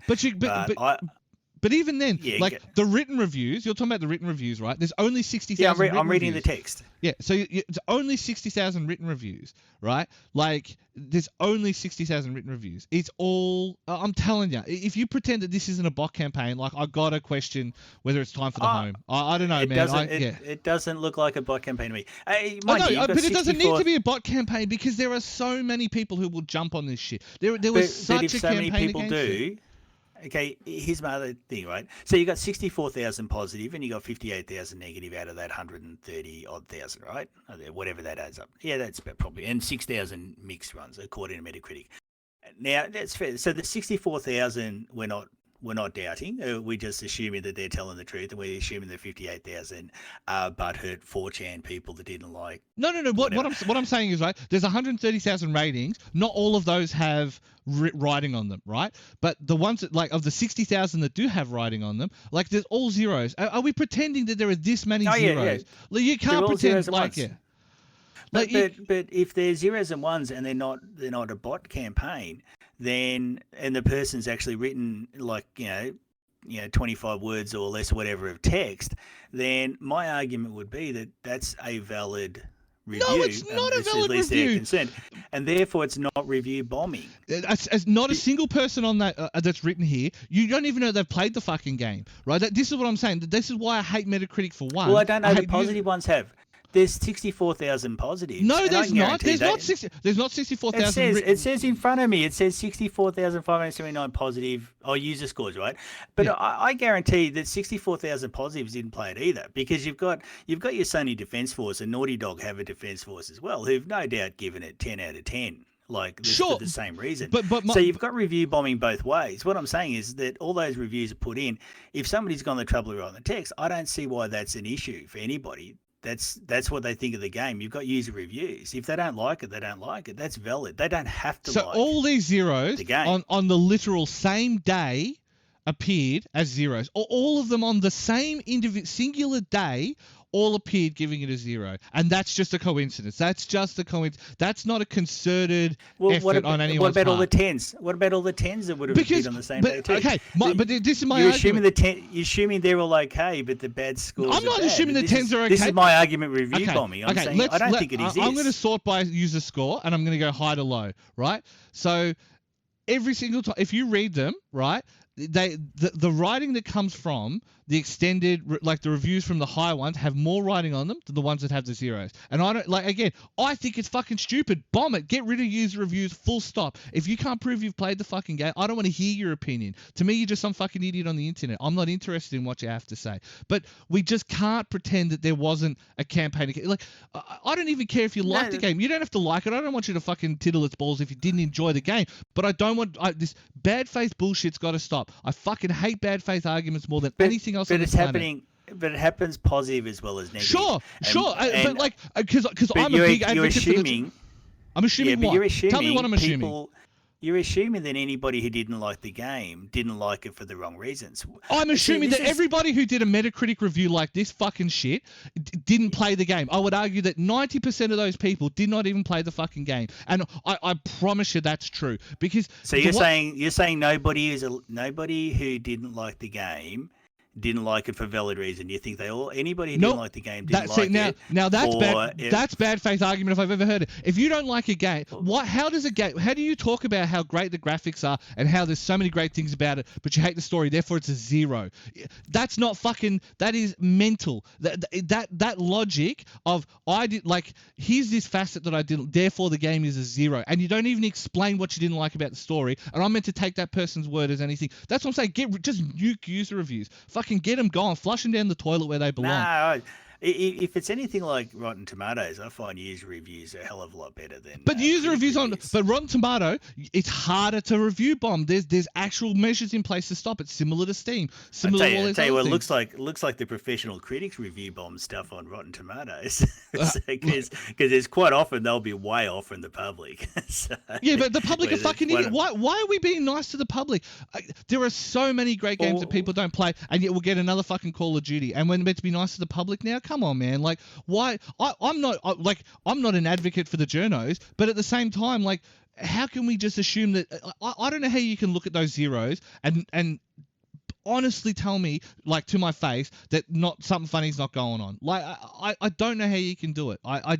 But even then, the written reviews, you're talking about the written reviews, right? There's only 60,000 Yeah, I'm reading the text. Yeah, so it's only 60,000 written reviews, right? Like, there's only 60,000 written reviews. It's all, I'm telling you, if you pretend that this isn't a bot campaign, like, I got to question whether it's time for the home. I don't know, man. It doesn't look like a bot campaign to me. But it doesn't need to be a bot campaign because there are so many people who will jump on this shit. There was such a campaign against it. Okay, here's my other thing, right? So you got 64,000 positive and you got 58,000 negative out of that 130 odd thousand, right? Whatever that adds up. Yeah, that's probably, and 6,000 mixed runs according to Metacritic. Now that's fair. So the 64,000 we're not doubting. We're just assuming that they're telling the truth, and we're assuming the 58,000 butthurt 4chan people that didn't like. No. What I'm saying is, right, there's 130,000 ratings. Not all of those have writing on them, right? But the ones that, like, of the 60,000 that do have writing on them, like, there's all zeros. Are we pretending that there are this many zeros? Yeah. You can't pretend like it. But if they're zeros and ones and they're not a bot campaign, then, and the person's actually written, like, 25 words or less, whatever, of text, then my argument would be that that's a valid review. No, it's not a valid review. They're concerned, and therefore it's not review bombing. As not a single person on that that's written here. You don't even know they've played the fucking game, right? This is what I'm saying. This is why I hate Metacritic for one. Well, I don't know. The positive ones have. There's 64,000 positives. No, there's not. There's not 64,000. It says in front of me. It says 64,579 positive user scores, right? But I guarantee that 64,000 positives didn't play it either, because you've got your Sony Defense Force and Naughty Dog have a Defense Force as well, who've no doubt given it 10 out of 10. Like, for the same reason. So you've got review bombing both ways. What I'm saying is that all those reviews are put in. If somebody's gone the trouble of writing the text, I don't see why that's an issue for anybody. That's what they think of the game. You've got user reviews. If they don't like it, they don't like it. That's valid. They don't have to like So all these zeros the game. on the literal same day appeared as zeros. All of them on the same singular day all appeared giving it a 0. And that's just a coincidence. That's just a coincidence. That's not a concerted effort on anyone's part. What about all the 10s? What about all the 10s that would have appeared on the same day too? Okay, but this is my argument. You're assuming they're all okay, but the bad scores I'm not assuming the 10s are okay. This is my argument with review bombing. I'm saying I don't think it exists. I'm going to sort by user score, and I'm going to go high to low, right? So every single time, if you read them, right, the writing that comes from the extended, like the reviews from the high ones, have more writing on them than the ones that have the zeros. And I don't, like, again, I think it's fucking stupid. Bomb it. Get rid of user reviews, full stop. If you can't prove you've played the fucking game, I don't want to hear your opinion. To me, you're just some fucking idiot on the internet. I'm not interested in what you have to say. But we just can't pretend that there wasn't a campaign. Like, I don't even care if you like the game. You don't have to like it. I don't want you to fucking tittle its balls if you didn't enjoy the game. But I don't want, this bad faith bullshit's got to stop. I fucking hate bad faith arguments more than anything else on the planet. But it happens positive as well as negative. Sure. But like, because I'm a big advocate for I'm assuming what? Tell me what I'm assuming. you're assuming that anybody who didn't like the game didn't like it for the wrong reasons. I'm assuming that everybody who did a Metacritic review like this fucking shit didn't play the game. I would argue that 90% of those people did not even play the fucking game, and I promise you that's true. Because so you're saying nobody who didn't like the game didn't like it for valid reason. You think anybody who didn't like the game didn't like it? Now that's bad. That's bad faith argument if I've ever heard it. If you don't like a game, how do you talk about how great the graphics are and how there's so many great things about it, but you hate the story, therefore it's a 0? That's not fucking. That is mental. That logic of here's this facet that I didn't, therefore the game is a 0, and you don't even explain what you didn't like about the story, and I'm meant to take that person's word as anything. That's what I'm saying. Just nuke user reviews. Fucking get them gone. Flush them down the toilet where they belong. No, if it's anything like Rotten Tomatoes, I find user reviews are a hell of a lot better than. But user reviews but Rotten Tomato, it's harder to review bomb. There's actual measures in place to stop it, similar to Steam. Similar to all these other things. It looks like the professional critics review bomb stuff on Rotten Tomatoes, because there's quite often they'll be way off from the public. Yeah, but the public are fucking idiots. Why are we being nice to the public? There are so many great games that people don't play, and yet we'll get another fucking Call of Duty, and we're meant to be nice to the public now. Come on, man. Like, why? I'm not an advocate for the journos, but at the same time, like, how can we just assume that? I don't know how you can look at those zeros and honestly tell me, like, to my face, that something funny's not going on. Like, I don't know how you can do it. I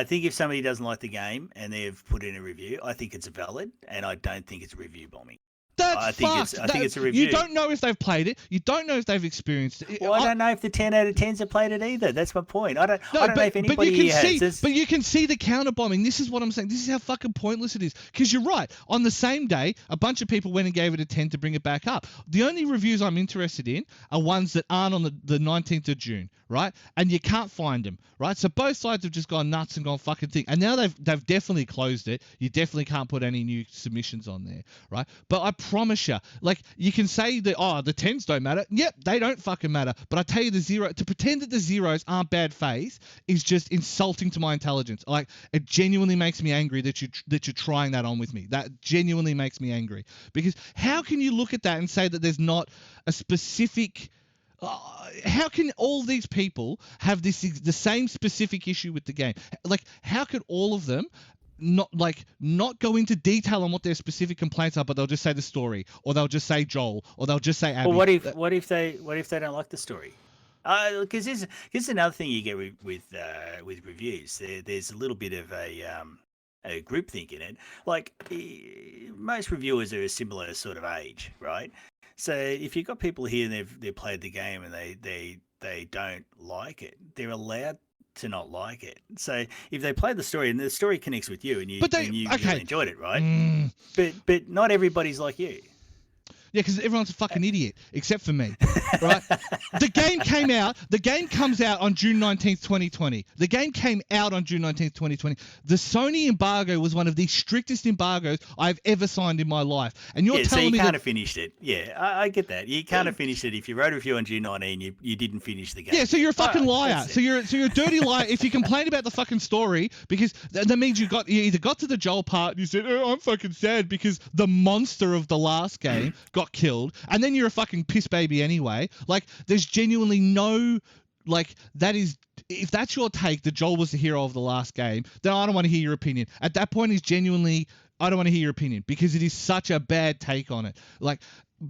think if somebody doesn't like the game and they've put in a review, I think it's valid, and I don't think it's review bombing. I think it's a review. You don't know if they've played it. You don't know if they've experienced it. Well, I don't know if the 10 out of 10s have played it either. That's my point. I don't know if anybody has. But you can see the counter bombing. This is what I'm saying. This is how fucking pointless it is. Because you're right. On the same day, a bunch of people went and gave it a 10 to bring it back up. The only reviews I'm interested in are ones that aren't on the 19th of June, right? And you can't find them, right? So both sides have just gone nuts and gone fucking thing. And now they've definitely closed it. You definitely can't put any new submissions on there, right? But I promise you, like, you can say that, the 10s don't matter. Yep, they don't fucking matter. But I tell you, to pretend that the zeros aren't bad faith is just insulting to my intelligence. Like, it genuinely makes me angry that you're trying that on with me. That genuinely makes me angry. Because how can you look at that and say that there's not a specific... how can all these people have the same specific issue with the game? Like, how could all of them not go into detail on what their specific complaints are, but they'll just say the story, or they'll just say Joel, or they'll just say Abby? Well, what if they don't like the story? Because here's another thing you get with reviews. There's a little bit of a groupthink in it. Like, most reviewers are a similar sort of age, right? So if you've got people here and they've played the game and they don't like it, they're allowed to not like it. So if they play the story and the story connects with you and you really enjoyed it, right? But not everybody's like you. Yeah, because everyone's a fucking idiot, except for me, right? The game comes out on June 19th, 2020. The game came out on June 19th, 2020. The Sony embargo was one of the strictest embargoes I've ever signed in my life. And you're telling me you can't have finished it. Yeah, I get that. You can't have finished it. If you wrote a review on June 19, you didn't finish the game. Yeah, so you're a fucking liar. So you're a dirty liar if you complain about the fucking story, because that means you either got to the Joel part and you said, I'm fucking sad because the monster of the last game got killed, and then you're a fucking piss baby anyway. Like, there's genuinely no, like, that is, if that's your take that Joel was the hero of the last game, then I don't want to hear your opinion. At that point, is genuinely, I don't want to hear your opinion, because it is such a bad take on it. Like,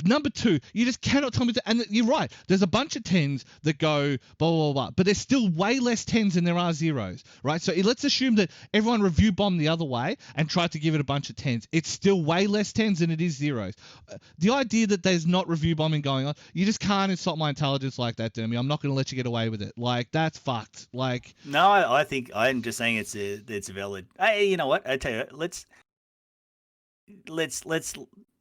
number two, you just cannot tell me and you're right, there's a bunch of 10s that go blah, blah, blah, but there's still way less 10s than there are zeros, right? So let's assume that everyone review bombed the other way and tried to give it a bunch of 10s. It's still way less 10s than it is zeros. The idea that there's not review bombing going on, you just can't insult my intelligence like that, Dermie. I'm not going to let you get away with it. Like, that's fucked. Like, no, I think I'm just saying it's valid. Hey, you know what? I tell you what,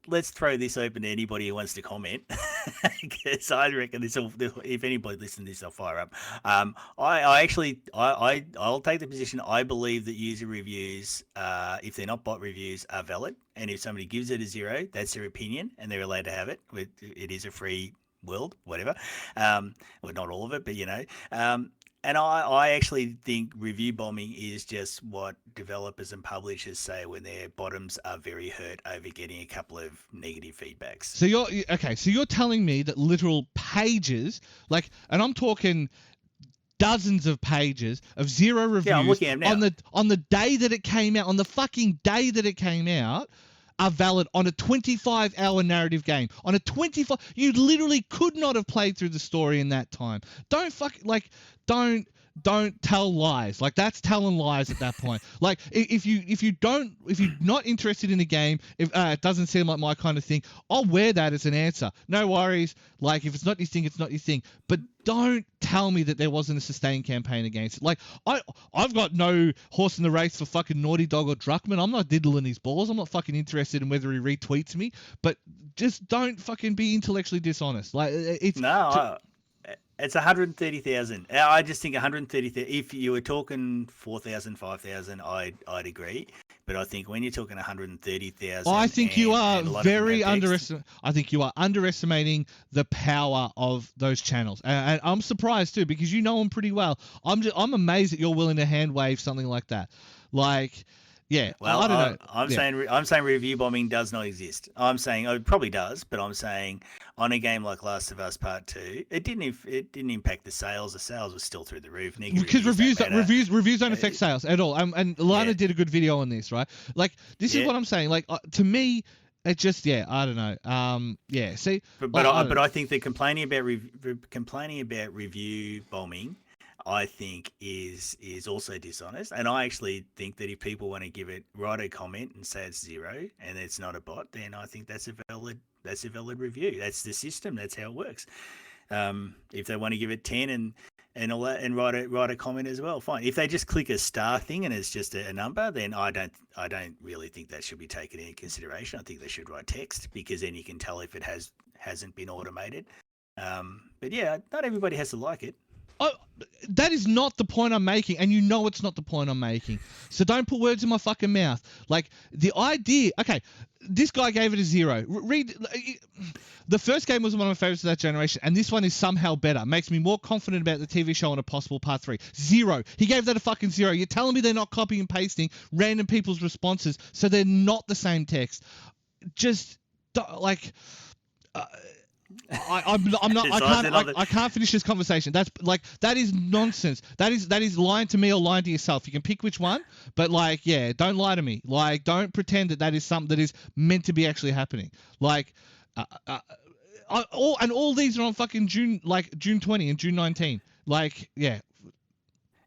let's throw this open to anybody who wants to comment, because I reckon if anybody listens to this, they'll fire up. I'll take the position. I believe that user reviews, if they're not bot reviews, are valid, and if somebody gives it a 0, that's their opinion, and they're allowed to have it. It is a free world, whatever. Well, not all of it, but And I actually think review bombing is just what developers and publishers say when their bottoms are very hurt over getting a couple of negative feedbacks. So you're okay. So you're telling me that literal pages, like, and I'm talking dozens of pages of zero Yeah, I'm reviews looking at them now. on the day that it came out, on the fucking day that it came out, are valid on a 25-hour narrative game. On a 25, you literally could not have played through the story in that time. Don't don't tell lies. Like, that's telling lies at that point. Like, if you're not interested in the game, if it doesn't seem like my kind of thing, I'll wear that as an answer. No worries. Like, if it's not your thing, it's not your thing. But don't tell me that there wasn't a sustained campaign against it. Like, I've got no horse in the race for fucking Naughty Dog or Druckmann. I'm not diddling his balls. I'm not fucking interested in whether he retweets me. But just don't fucking be intellectually dishonest. Like, it's No, it's 130,000. I just think 130,000. If you were talking 4,000, 5,000, I'd agree. But I think when you're talking 130,000, I think you are very underestimating. I think you are underestimating the power of those channels, and I'm surprised too, because you know them pretty well. I'm amazed that you're willing to hand wave something like that. Like, yeah, Well, I don't know. I'm saying review bombing does not exist. I'm saying it probably does, but I'm saying on a game like Last of Us Part Two, it didn't impact the sales. The sales were still through the roof. Negative Because reviews don't matter. reviews don't affect sales at all. And Lana Yeah, did a good video on this, right? Like, this is yeah. what I'm saying. Like, to me, it just, yeah, I don't know. Yeah. See, I don't But know. I think that complaining about review bombing, I think is also dishonest. And I actually think that if people want to write a comment and say it's zero and it's not a bot, then I think that's a valid review. That's the system. That's how it works. If they want to give it 10 and all that and write a comment as well, fine. If they just click a star thing and it's just a number, then I don't really think that should be taken into consideration. I think they should write text because then you can tell if it hasn't been automated. But yeah, not everybody has to like it. Oh, that is not the point I'm making, and you know it's not the point I'm making. So don't put words in my fucking mouth. Like, the idea, okay, this guy gave it a zero. Read, the first game was one of my favorites of that generation, and this one is somehow better. Makes me more confident about the TV show and a possible part 3. Zero. He gave that a fucking zero. You're telling me they're not copying and pasting random people's responses, so they're not the same text. Just, like... I'm not. I can't finish this conversation. That's like, that is nonsense. That is lying to me or lying to yourself. You can pick which one, but like, yeah, don't lie to me. Like, don't pretend that is something that is meant to be actually happening. Like, all these are on fucking June 20 and June 19. Like, yeah.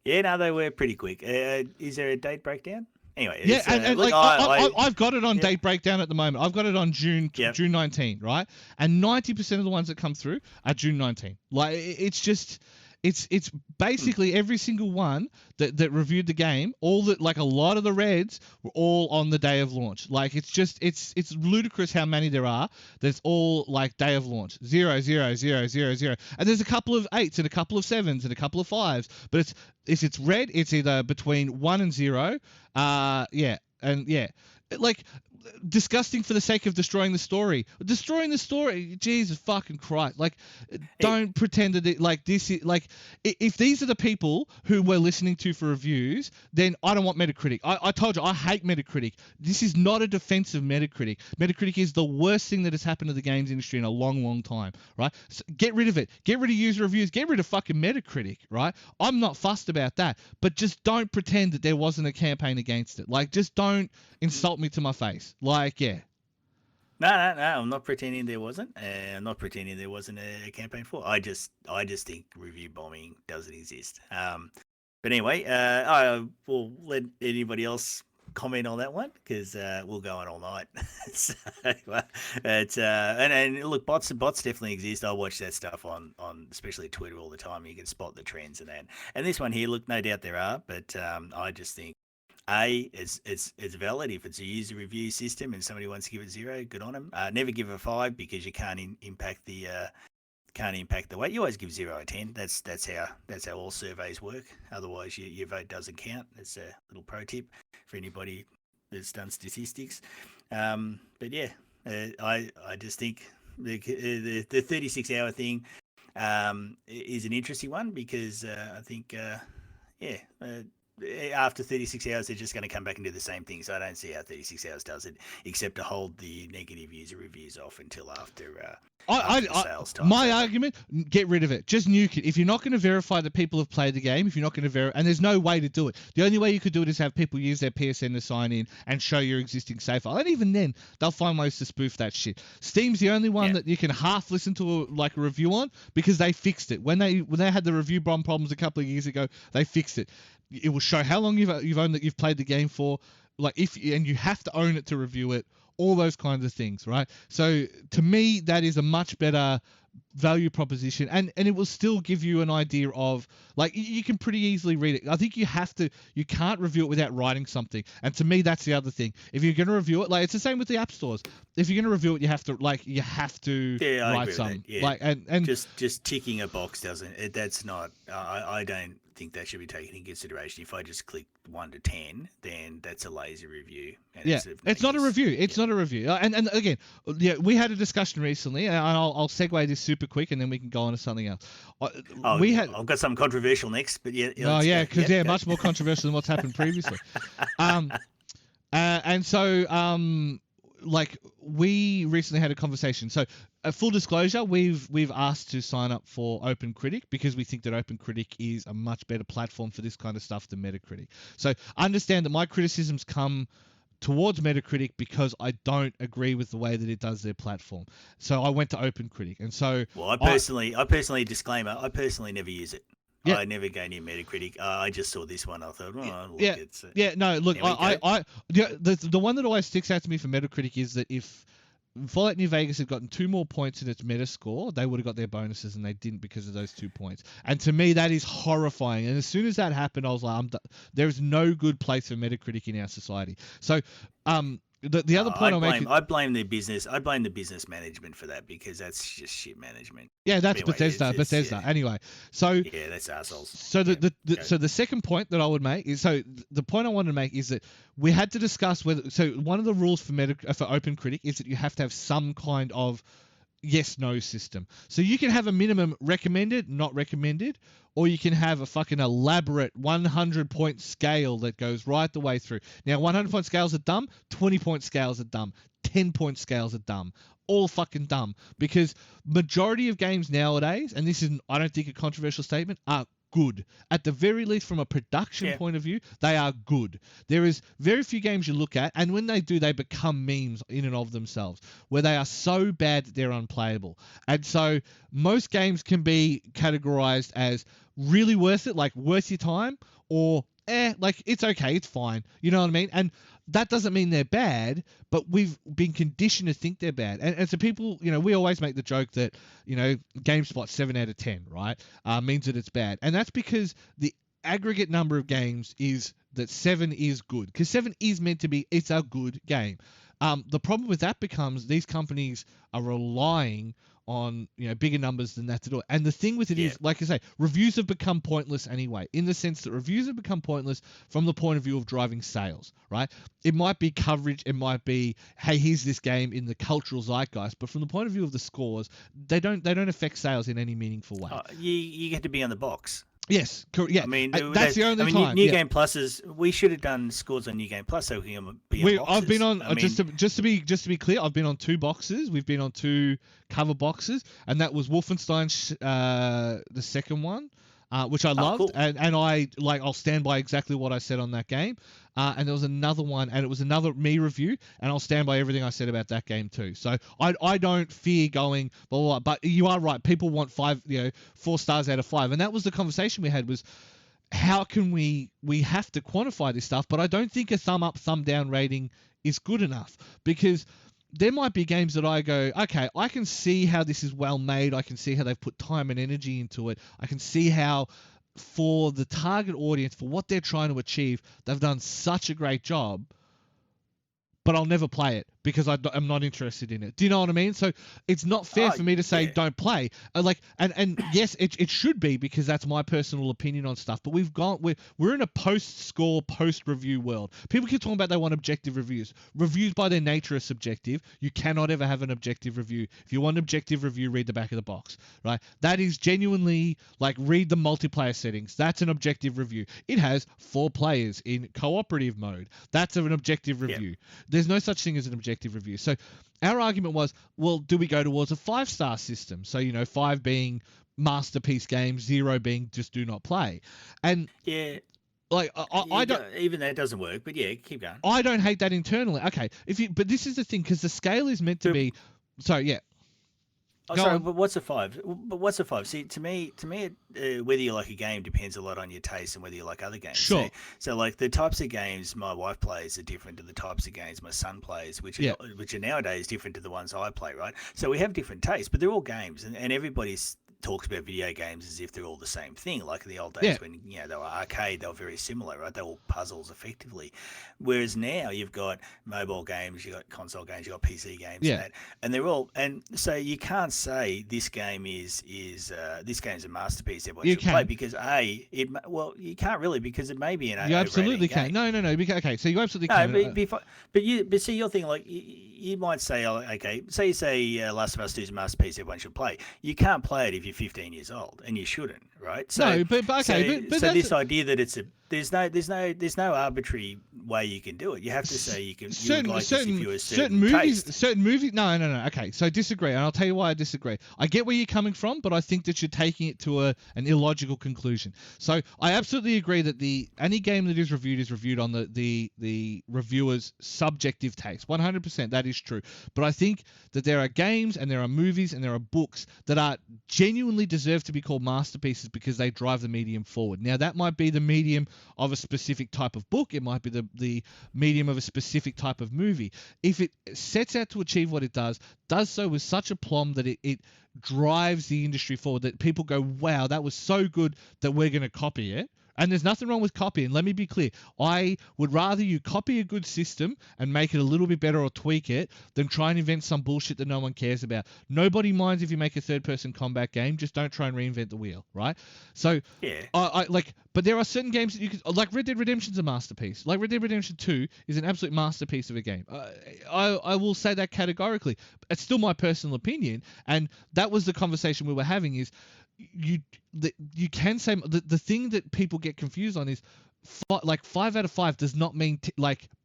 Yeah, no, they were pretty quick. Is there a date breakdown? Anyway, Yeah, and look, like, I've got it on yeah, date breakdown at the moment. I've got it on June 19, right? And 90% of the ones that come through are June 19. Like, it's just, it's basically every single one that reviewed the game. All that, like, a lot of the reds were all on the day of launch. Like, it's just, it's ludicrous how many there are. That's all like day of launch. 0, 0, 0, 0, 0. And there's a couple of 8s and a couple of 7s and a couple of 5s. But it's red, it's either between 1 and 0. Yeah, and yeah, like, disgusting for the sake of destroying the story. Destroying the story, Jesus fucking Christ! Like, don't pretend that like this is like, if these are the people who we're listening to for reviews, then I don't want Metacritic. I told you I hate Metacritic. This is not a defense of Metacritic. Metacritic is the worst thing that has happened to the games industry in a long, long time. Right? So get rid of it. Get rid of user reviews. Get rid of fucking Metacritic. Right? I'm not fussed about that. But just don't pretend that there wasn't a campaign against it. Like, just don't insult me to my face. Like, yeah. No, I'm not pretending there wasn't. I'm not pretending there wasn't a campaign for. I just think review bombing doesn't exist. But anyway, I will let anybody else comment on that one because we'll go on all night. So, and look, bots definitely exist. I watch that stuff on especially Twitter all the time. You can spot the trends and that. And this one here, look, no doubt there are, but I just think it's valid. If it's a user review system and somebody wants to give it 0, good on them. Never give it a 5 because you can't impact the weight. You always give 0 or 10. That's how all surveys work. Otherwise, your vote doesn't count. That's a little pro tip for anybody that's done statistics. But yeah, I just think the 36-hour thing. is an interesting one because I think, after 36 hours, they're just going to come back and do the same thing. So I don't see how 36 hours does it, except to hold the negative user reviews off until after the sales time. My argument, get rid of it. Just nuke it. If you're not going to verify that people have played the game, if you're not going to verify, and there's no way to do it. The only way you could do it is have people use their PSN to sign in and show your existing save file. And even then, they'll find ways to spoof that shit. Steam's the only one that you can half listen to a review on because they fixed it. When they had the review bomb problems a couple of years ago, they fixed it. It will show how long you've played the game for, and you have to own it to review it. All those kinds of things, right? So to me, that is a much better value proposition, and it will still give you an idea of, you can pretty easily read it. I think you can't review it without writing something, and to me, that's the other thing. If you're going to review it, it's the same with the app stores. If you're going to review it, you have to write something. Yeah. And just ticking a box doesn't. That's not. I don't think that should be taken into consideration. If I just click 1 to 10, then that's a lazy review. And it's not a review. It's not a review. And again, we had a discussion recently, and I'll segue this super quick, and then we can go on to something else. I've got something controversial next, but much more controversial than what's happened previously. And so we recently had a conversation. So, full disclosure, we've asked to sign up for OpenCritic because we think that OpenCritic is a much better platform for this kind of stuff than Metacritic. So, understand that my criticisms come towards Metacritic because I don't agree with the way that it does their platform. So, I went to OpenCritic, and so I personally disclaimer, I personally never use it. Yeah. I never go near Metacritic. I just saw this one. I thought, the one that always sticks out to me for Metacritic is that if Fallout New Vegas had gotten 2 more points in its Metascore, they would have got their bonuses, and they didn't because of those 2 points. And to me, that is horrifying. And as soon as that happened, I was like, there's no good place for Metacritic in our society. So, the other point I blame the business. I blame the business management for that because that's just shit management. Yeah, that's anyway, Bethesda. Yeah. Anyway, so that's assholes. So the second point that I would make is the point I wanted to make is that we had to discuss whether. So one of the rules for OpenCritic is that you have to have some kind of yes/no system. So you can have a minimum recommended, not recommended, or you can have a fucking elaborate 100-point scale that goes right the way through. Now, 100-point scales are dumb, 20-point scales are dumb, 10-point scales are dumb. All fucking dumb. Because majority of games nowadays, and this is, I don't think, a controversial statement, are good. At the very least, from a production point of view, they are good. There is very few games you look at, and when they do, they become memes in and of themselves, where they are so bad that they're unplayable. And so most games can be categorized as really worth it, like worth your time, or it's okay, it's fine. You know what I mean? And that doesn't mean they're bad, but we've been conditioned to think they're bad. And so people, we always make the joke that, GameSpot 7 out of 10, right, means that it's bad. And that's because the aggregate number of games is that 7 is good. Because 7 is meant to be, it's a good game. The problem with that becomes these companies are relying on bigger numbers than that to do it. And the thing with it is, like I say, reviews have become pointless anyway, in the sense that reviews have become pointless from the point of view of driving sales, right? It might be coverage, it might be, hey, here's this game in the cultural zeitgeist, but from the point of view of the scores, they don't affect sales in any meaningful way. You get to be on the box. Yes, correct. Yeah, I mean, that's the only time. New Game Pluses. We should have done scores on New Game Plus so we can be on boxes. I've been on just to be clear. I've been on 2 boxes. We've been on 2 cover boxes, and that was Wolfenstein, the second one, which I loved, cool. and I'll stand by exactly what I said on that game. And there was another one, and it was another me review, and I'll stand by everything I said about that game too. So I don't fear going blah, blah, blah, but you are right. People want 4 stars out of 5, and that was the conversation we had. Was how can we have to quantify this stuff? But I don't think a thumb up, thumb down rating is good enough, because there might be games that I go, okay, I can see how this is well made. I can see how they've put time and energy into it. I can see how, for the target audience, for what they're trying to achieve, they've done such a great job, but I'll never play it because I'm not interested in it. Do you know what I mean? So it's not fair for me to say don't play. And yes, it should be, because that's my personal opinion on stuff. But we're in a post-score, post-review world. People keep talking about they want objective reviews. Reviews by their nature are subjective. You cannot ever have an objective review. If you want an objective review, read the back of the box, right? That is genuinely like, read the multiplayer settings. That's an objective review. It has 4 players in cooperative mode. That's an objective review. There's no such thing as an objective review. So our argument was, well, do we go towards a 5-star system? So, 5 being masterpiece games, 0 being just do not play. And like I don't, even that doesn't work, but keep going. I don't hate that internally. Okay, but this is the thing, because the scale is meant to be. So but what's a 5? But what's a 5? See, to me, whether you like a game depends a lot on your taste and whether you like other games. Sure. So like the types of games my wife plays are different to the types of games my son plays, which are nowadays different to the ones I play, right? So we have different tastes, but they're all games, and everybody's talks about video games as if they're all the same thing, like in the old days when they were arcade. They were very similar, right? They were all puzzles effectively. Whereas now you've got mobile games, you've got console games, you've got PC games, and they're all. And so you can't say this game is this game's a masterpiece everyone should play, because you can't really, because it may be an. You absolutely can. No. Okay, so you absolutely can. But see, your thing, like you might say, say you say Last of Us 2 is a masterpiece everyone should play. You can't play it if you're 15 years old, and you shouldn't, right? So, no, but this idea that there's no arbitrary way you can do it. You have to say you can. Certain movies. No. Okay, so I disagree, and I'll tell you why I disagree. I get where you're coming from, but I think that you're taking it to an illogical conclusion. So I absolutely agree that any game that is reviewed on the reviewer's subjective taste. 100%, that is true. But I think that there are games and there are movies and there are books that are genuinely deserve to be called masterpieces because they drive the medium forward. Now that might be the medium of a specific type of book. It might be the medium of a specific type of movie. If it sets out to achieve what it does so with such aplomb that it drives the industry forward, that people go, wow, that was so good that we're going to copy it. And there's nothing wrong with copying. Let me be clear. I would rather you copy a good system and make it a little bit better or tweak it than try and invent some bullshit that no one cares about. Nobody minds if you make a third-person combat game. Just don't try and reinvent the wheel, right? So, but there are certain games that you could, like Red Dead Redemption's a masterpiece. Like Red Dead Redemption 2 is an absolute masterpiece of a game. I will say that categorically. It's still my personal opinion, and that was the conversation we were having. Is you can say the thing that people get confused on is 5 out of 5 does not mean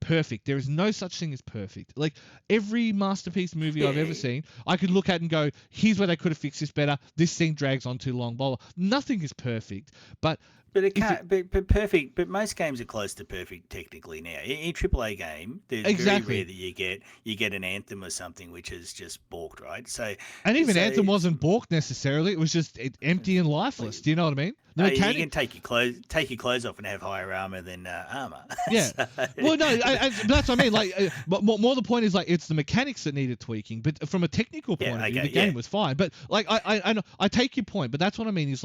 perfect. There is no such thing as perfect. Like every masterpiece movie I've ever seen, I could look at and go, here's where they could have fixed this better. This scene drags on too long. Blah, blah. Nothing is perfect, but it can't. But perfect. But most games are close to perfect technically now. In AAA game, there's very rare that you get an Anthem or something which is just balked, right? So even Anthem wasn't balked necessarily. It was just empty and lifeless. Do you know what I mean? You can take your clothes off and have higher armor than armor. Yeah. Well, no, that's what I mean. Like, more the point is it's the mechanics that needed tweaking. But from a technical point of view, the game was fine. But I take your point. But that's what I mean is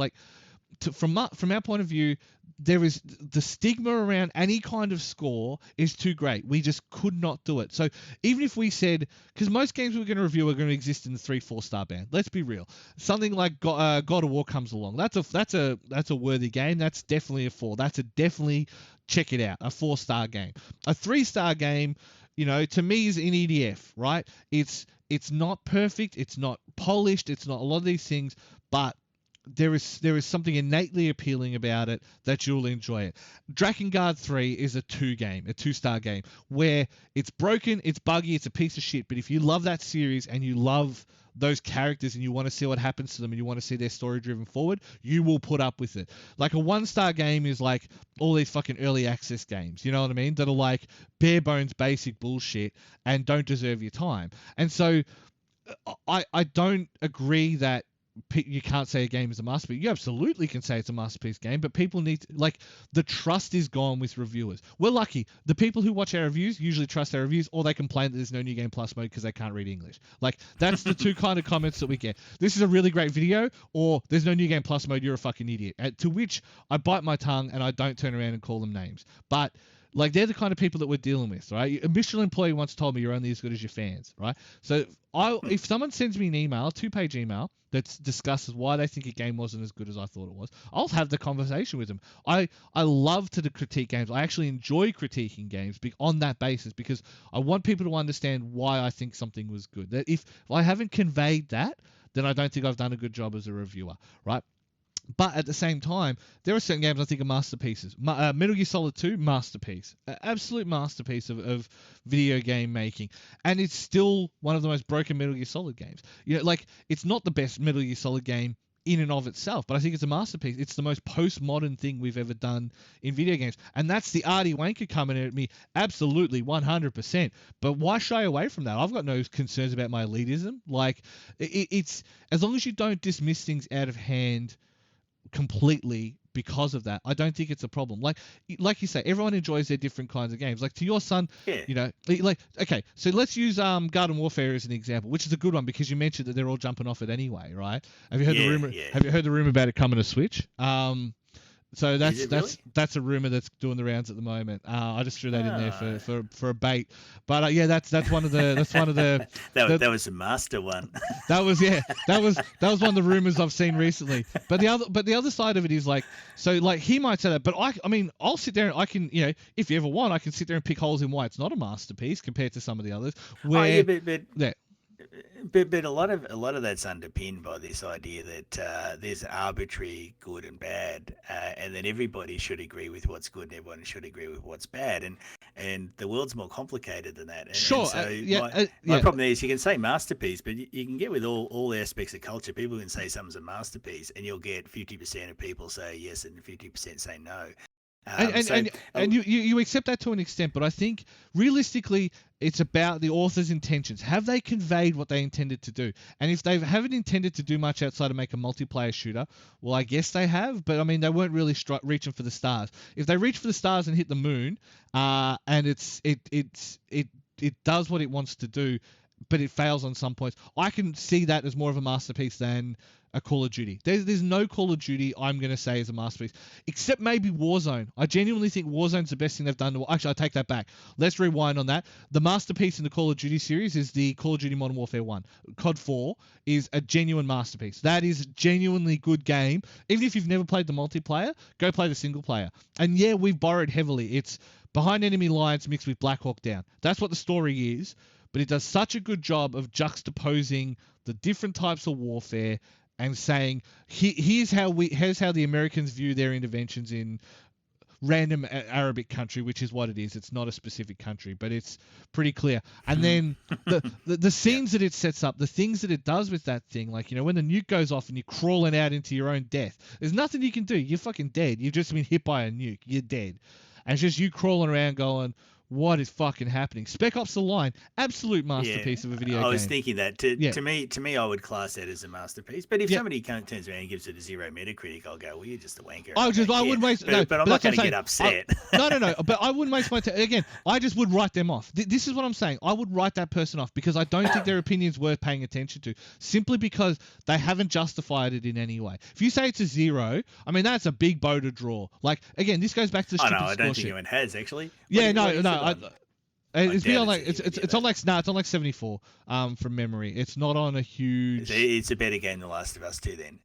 from our point of view, there is the stigma around any kind of score is too great. We just could not do it. So even if we said, because most games we're going to review are going to exist in the 3-4 star band. Let's be real. Something like God of War comes along. That's a worthy game. That's definitely a 4. That's a definitely check it out. A 4-star game. A 3-star game, to me is an EDF, right? It's not perfect. It's not polished. It's not a lot of these things, but there is something innately appealing about it that you'll enjoy it. Drakengard 3 is a 2-star game, where it's broken, it's buggy, it's a piece of shit, but if you love that series and you love those characters and you want to see what happens to them and you want to see their story driven forward, you will put up with it. Like a 1-star game is like all these fucking early access games, you know what I mean? That are like bare bones basic bullshit and don't deserve your time. And so I don't agree that you can't say a game is a masterpiece. You absolutely can say it's a masterpiece game, but people need to, the trust is gone with reviewers. We're lucky. The people who watch our reviews usually trust our reviews, or they complain that there's no New Game Plus mode because they can't read English. That's the two kind of comments that we get. This is a really great video, or there's no New Game Plus mode, you're a fucking idiot. To which I bite my tongue and I don't turn around and call them names. But Like, they're the kind of people that we're dealing with, right? A Michelin employee once told me you're only as good as your fans, right? So if someone sends me an email, a 2-page email that discusses why they think a game wasn't as good as I thought it was, I'll have the conversation with them. I love to critique games. I actually enjoy critiquing games on that basis, because I want people to understand why I think something was good. That if I haven't conveyed that, then I don't think I've done a good job as a reviewer, right? But at the same time, there are certain games I think are masterpieces. Metal Gear Solid 2, masterpiece. Absolute masterpiece of video game making. And it's still one of the most broken Metal Gear Solid games. You know, like, it's not the best Metal Gear Solid game in and of itself, but I think it's a masterpiece. It's the most postmodern thing we've ever done in video games. And that's the arty wanker coming at me. Absolutely, 100%. But why shy away from that? I've got no concerns about my elitism. Like, it's as long as you don't dismiss things out of hand completely because of that, I don't think it's a problem. Like you say, everyone enjoys their different kinds of games. Like, to your son, you know, like, okay, so let's use Garden Warfare as an example, which is a good one because you mentioned that they're all jumping off it anyway, right? Have you heard the rumor? Have you heard the rumor about it coming to Switch? So that's a rumor that's doing the rounds at the moment. I just threw that in there for a bait. But yeah, that's one of the that was a master one. that was one of the rumors I've seen recently. But the other side of it is, like, so, like, he might say that, but I mean, I'll sit there and I can, you know, if you ever want, I can sit there and pick holes in why it's not a masterpiece compared to some of the others. Where, But a lot of that's underpinned by this idea that there's arbitrary good and bad, and then everybody should agree with what's good and everyone should agree with what's bad, and the world's more complicated than that. Sure. And so my problem is, you can say masterpiece, but you can get with all aspects of culture. People can say something's a masterpiece, and you'll get 50% of people say yes and 50% say no. And you accept that to an extent, but I think realistically it's about the author's intentions. Have they conveyed what they intended to do? And if they haven't intended to do much outside of make a multiplayer shooter, well, I guess they have, but I mean, they weren't really reaching for the stars. If they reach for the stars and hit the moon, and it does what it wants to do, but it fails on some points, I can see that as more of a masterpiece than a Call of Duty. There's no Call of Duty I'm going to say is a masterpiece, except maybe Warzone. I genuinely think Warzone's the best thing they've done. Actually, I take that back. Let's rewind on that. The masterpiece in the Call of Duty series is the Call of Duty Modern Warfare 1. COD 4 is a genuine masterpiece. That is a genuinely good game. Even if you've never played the multiplayer, go play the single player. And yeah, we've borrowed heavily. It's behind enemy lines mixed with Black Hawk Down. That's what the story is, but it does such a good job of juxtaposing the different types of warfare and saying, here's how the Americans view their interventions in random Arabic country, which is what it is. It's not a specific country, but it's pretty clear. And then the scenes that it sets up, the things that it does with that thing, like, you know, when the nuke goes off and you're crawling out into your own death, there's nothing you can do. You're fucking dead. You've just been hit by a nuke. You're dead. And it's just you crawling around going, what is fucking happening? Spec Ops: The Line, absolute masterpiece of a video game. I was thinking that. To me, I would class that as a masterpiece. But if somebody turns around and gives it a 0 Metacritic, I'll go, well, you're just a wanker. I wouldn't waste. But I'm not going to get upset. No. But I wouldn't waste my time. Again, I just would write them off. This is what I'm saying. I would write that person off because I don't think their opinion's worth paying attention to, simply because they haven't justified it in any way. If you say it's a 0, I mean, that's a big bow to draw. Like, again, this goes back to the stupid I don't think anyone has, actually. It's on like it's on like 74 from memory. It's not on a huge. It's a better game than Last of Us 2 then.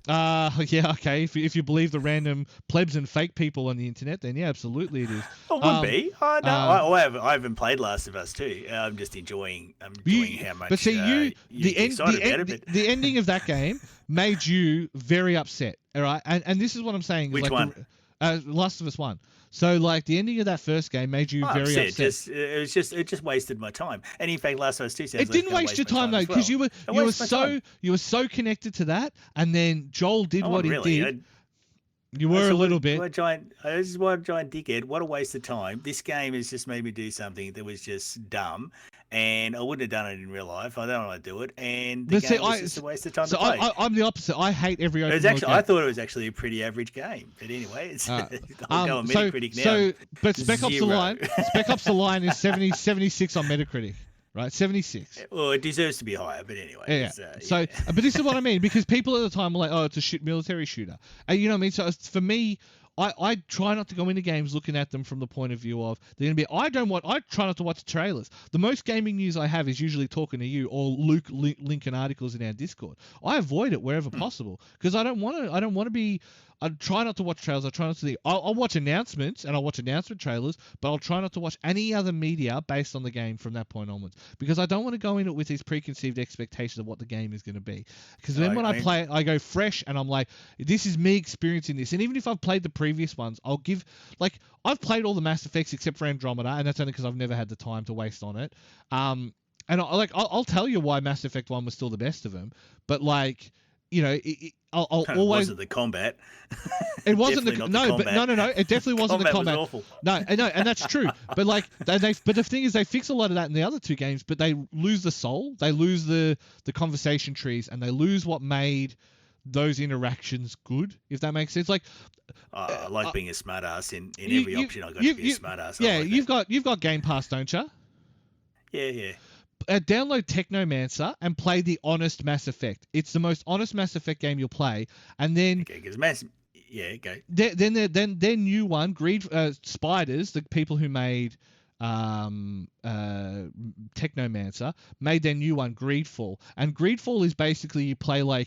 Yeah, okay. If you believe the random plebs and fake people on the internet, then yeah, absolutely it is. It would be. I haven't played Last of Us 2. I'm just enjoying how much. But see, the ending of that game made you very upset. All right, and this is what I'm saying. Which one? Last of Us 1. So, like, the ending of that first game made you very upset. It just wasted my time. And in fact, Last of Us 2 sounds it didn't waste your time though, because you were so connected to that, and then Joel did what he did. You were a little bit. This is why I'm a giant dickhead. What a waste of time. This game has just made me do something that was just dumb. And I wouldn't have done it in real life. I don't want to do it. And the game was just a waste of time to play. I'm the opposite. I hate every open world game. I thought it was actually a pretty average game. But anyway, it's I'll go on Metacritic now. But Spec Ops: The Line is 76 on Metacritic. Right, 76. Well, it deserves to be higher, but anyway. But this is what I mean, because people at the time were like, "Oh, it's a shit military shooter," and you know what I mean. So for me, I try not to go into games looking at them from the point of view of they're gonna be. I try not to watch trailers. The most gaming news I have is usually talking to you or Luke linking articles in our Discord. I avoid it wherever possible because I don't want to be. I try not to watch trailers. I try not to see. I'll watch announcements and I'll watch announcement trailers, but I'll try not to watch any other media based on the game from that point onwards because I don't want to go in it with these preconceived expectations of what the game is going to be. Because then when I play it, I go fresh and I'm like, this is me experiencing this. And even if I've played the previous ones, I'll give I've played all the Mass Effects except for Andromeda, and that's only because I've never had the time to waste on it. And I'll tell you why Mass Effect 1 was still the best of them, but I'll always. Wasn't the combat? It wasn't the combat. No. It definitely wasn't the combat. Was awful. No, and that's true. But but the thing is, they fix a lot of that in the other two games, but they lose the soul. They lose the conversation trees, and they lose what made those interactions good. If that makes sense, I like being a smartass in every option. I got to be a smartass. Yeah, like you've got Game Pass, don't you? Yeah. Download Technomancer and play the honest Mass Effect. It's the most honest Mass Effect game you'll play, and then okay. Then their new one, Spiders, the people who made Technomancer, made their new one, Greedfall, and Greedfall is basically you play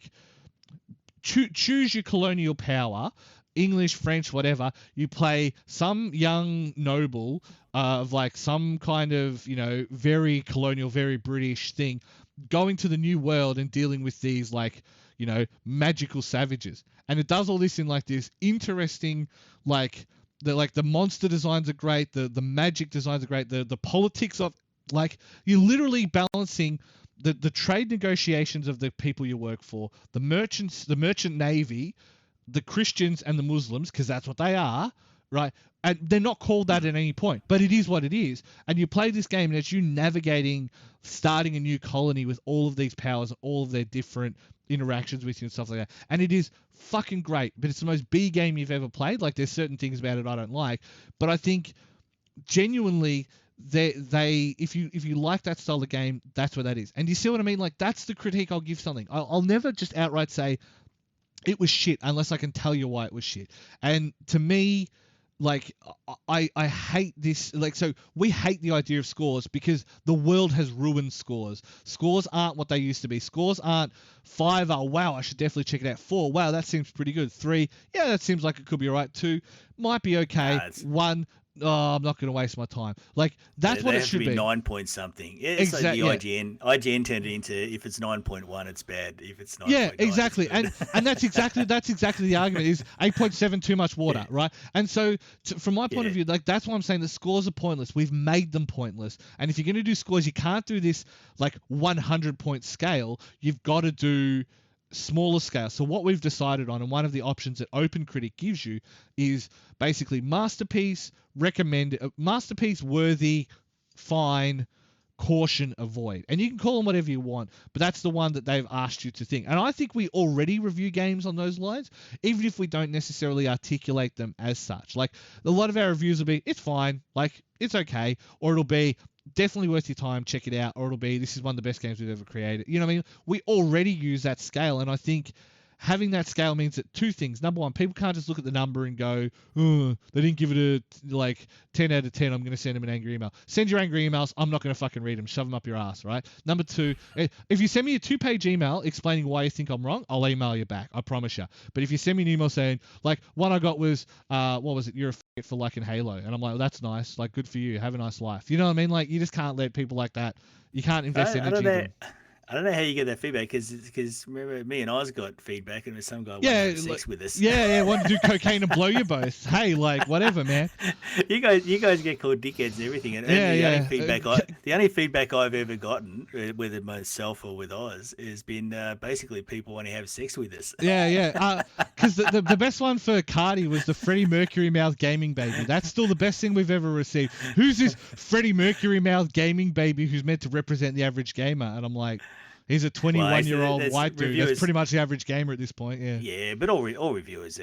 choose your colonial power. English, French, whatever, you play some young noble of some kind of, very colonial, very British thing, going to the new world and dealing with these magical savages. And it does all this in this interesting, the monster designs are great, the magic designs are great, the politics of, you're literally balancing the trade negotiations of the people you work for, the merchant navy, the Christians and the Muslims, because that's what they are, right? And they're not called that at any point, but it is what it is. And you play this game and it's you navigating, starting a new colony with all of these powers, all of their different interactions with you and stuff like that. And it is fucking great, but it's the most B game you've ever played. There's certain things about it I don't like, but I think genuinely if you like that style of game, that's what that is. And you see what I mean? That's the critique I'll give something. I'll never just outright say it was shit unless I can tell you why it was shit. And to me, I hate this. So we hate the idea of scores because the world has ruined scores. Scores aren't what they used to be. Scores aren't 5. Oh, wow, I should definitely check it out. 4. Wow, that seems pretty good. 3. Yeah, that seems like it could be all right. 2 might be okay. 1. Oh, I'm not going to waste my time. That's what it should be. 9 point something. Yeah, it's exactly. Like the IGN turned it into if it's 9.1, it's bad. If it's 9.9, yeah, exactly. It's good. and that's exactly the argument is 8.7 too much water, right? And so from my point of view, that's why I'm saying the scores are pointless. We've made them pointless. And if you're going to do scores, you can't do this 100 point scale. You've got to do smaller scale. So what we've decided on, and one of the options that OpenCritic gives you, is basically masterpiece, recommended, masterpiece, worthy, fine, caution, avoid. And you can call them whatever you want, but that's the one that they've asked you to think. And I think we already review games on those lines, even if we don't necessarily articulate them as such. A lot of our reviews will be, it's fine, it's okay, or it'll be, definitely worth your time, check it out, or it'll be, this is one of the best games we've ever created. You know what I mean? We already use that scale, and I think having that scale means that two things. Number one, people can't just look at the number and go, oh, they didn't give it a 10 out of 10, I'm going to send them an angry email. Send your angry emails, I'm not going to fucking read them, shove them up your ass, right? Number two, if you send me a 2-page email explaining why you think I'm wrong, I'll email you back, I promise you. But if you send me an email saying, one I got was, what was it, you're a f*** for liking Halo, and I'm like, well, that's nice, good for you, have a nice life. You know what I mean? You just can't let people like that, you can't invest energy in them. I don't know how you get that feedback because remember me and Oz got feedback and some guy wanted to have sex with us. Yeah, wanted to do cocaine and blow you both. Hey, whatever, man. You guys get called dickheads and everything. And the only feedback I've ever gotten, whether myself or with Oz, has been basically people want to have sex with us. Yeah. Because the best one for Cardi was the Freddie Mercury mouth gaming baby. That's still the best thing we've ever received. Who's this Freddie Mercury mouth gaming baby who's meant to represent the average gamer? And I'm like, he's a 21-year-old white dude. That's pretty much the average gamer at this point. Yeah. Yeah, but all reviewers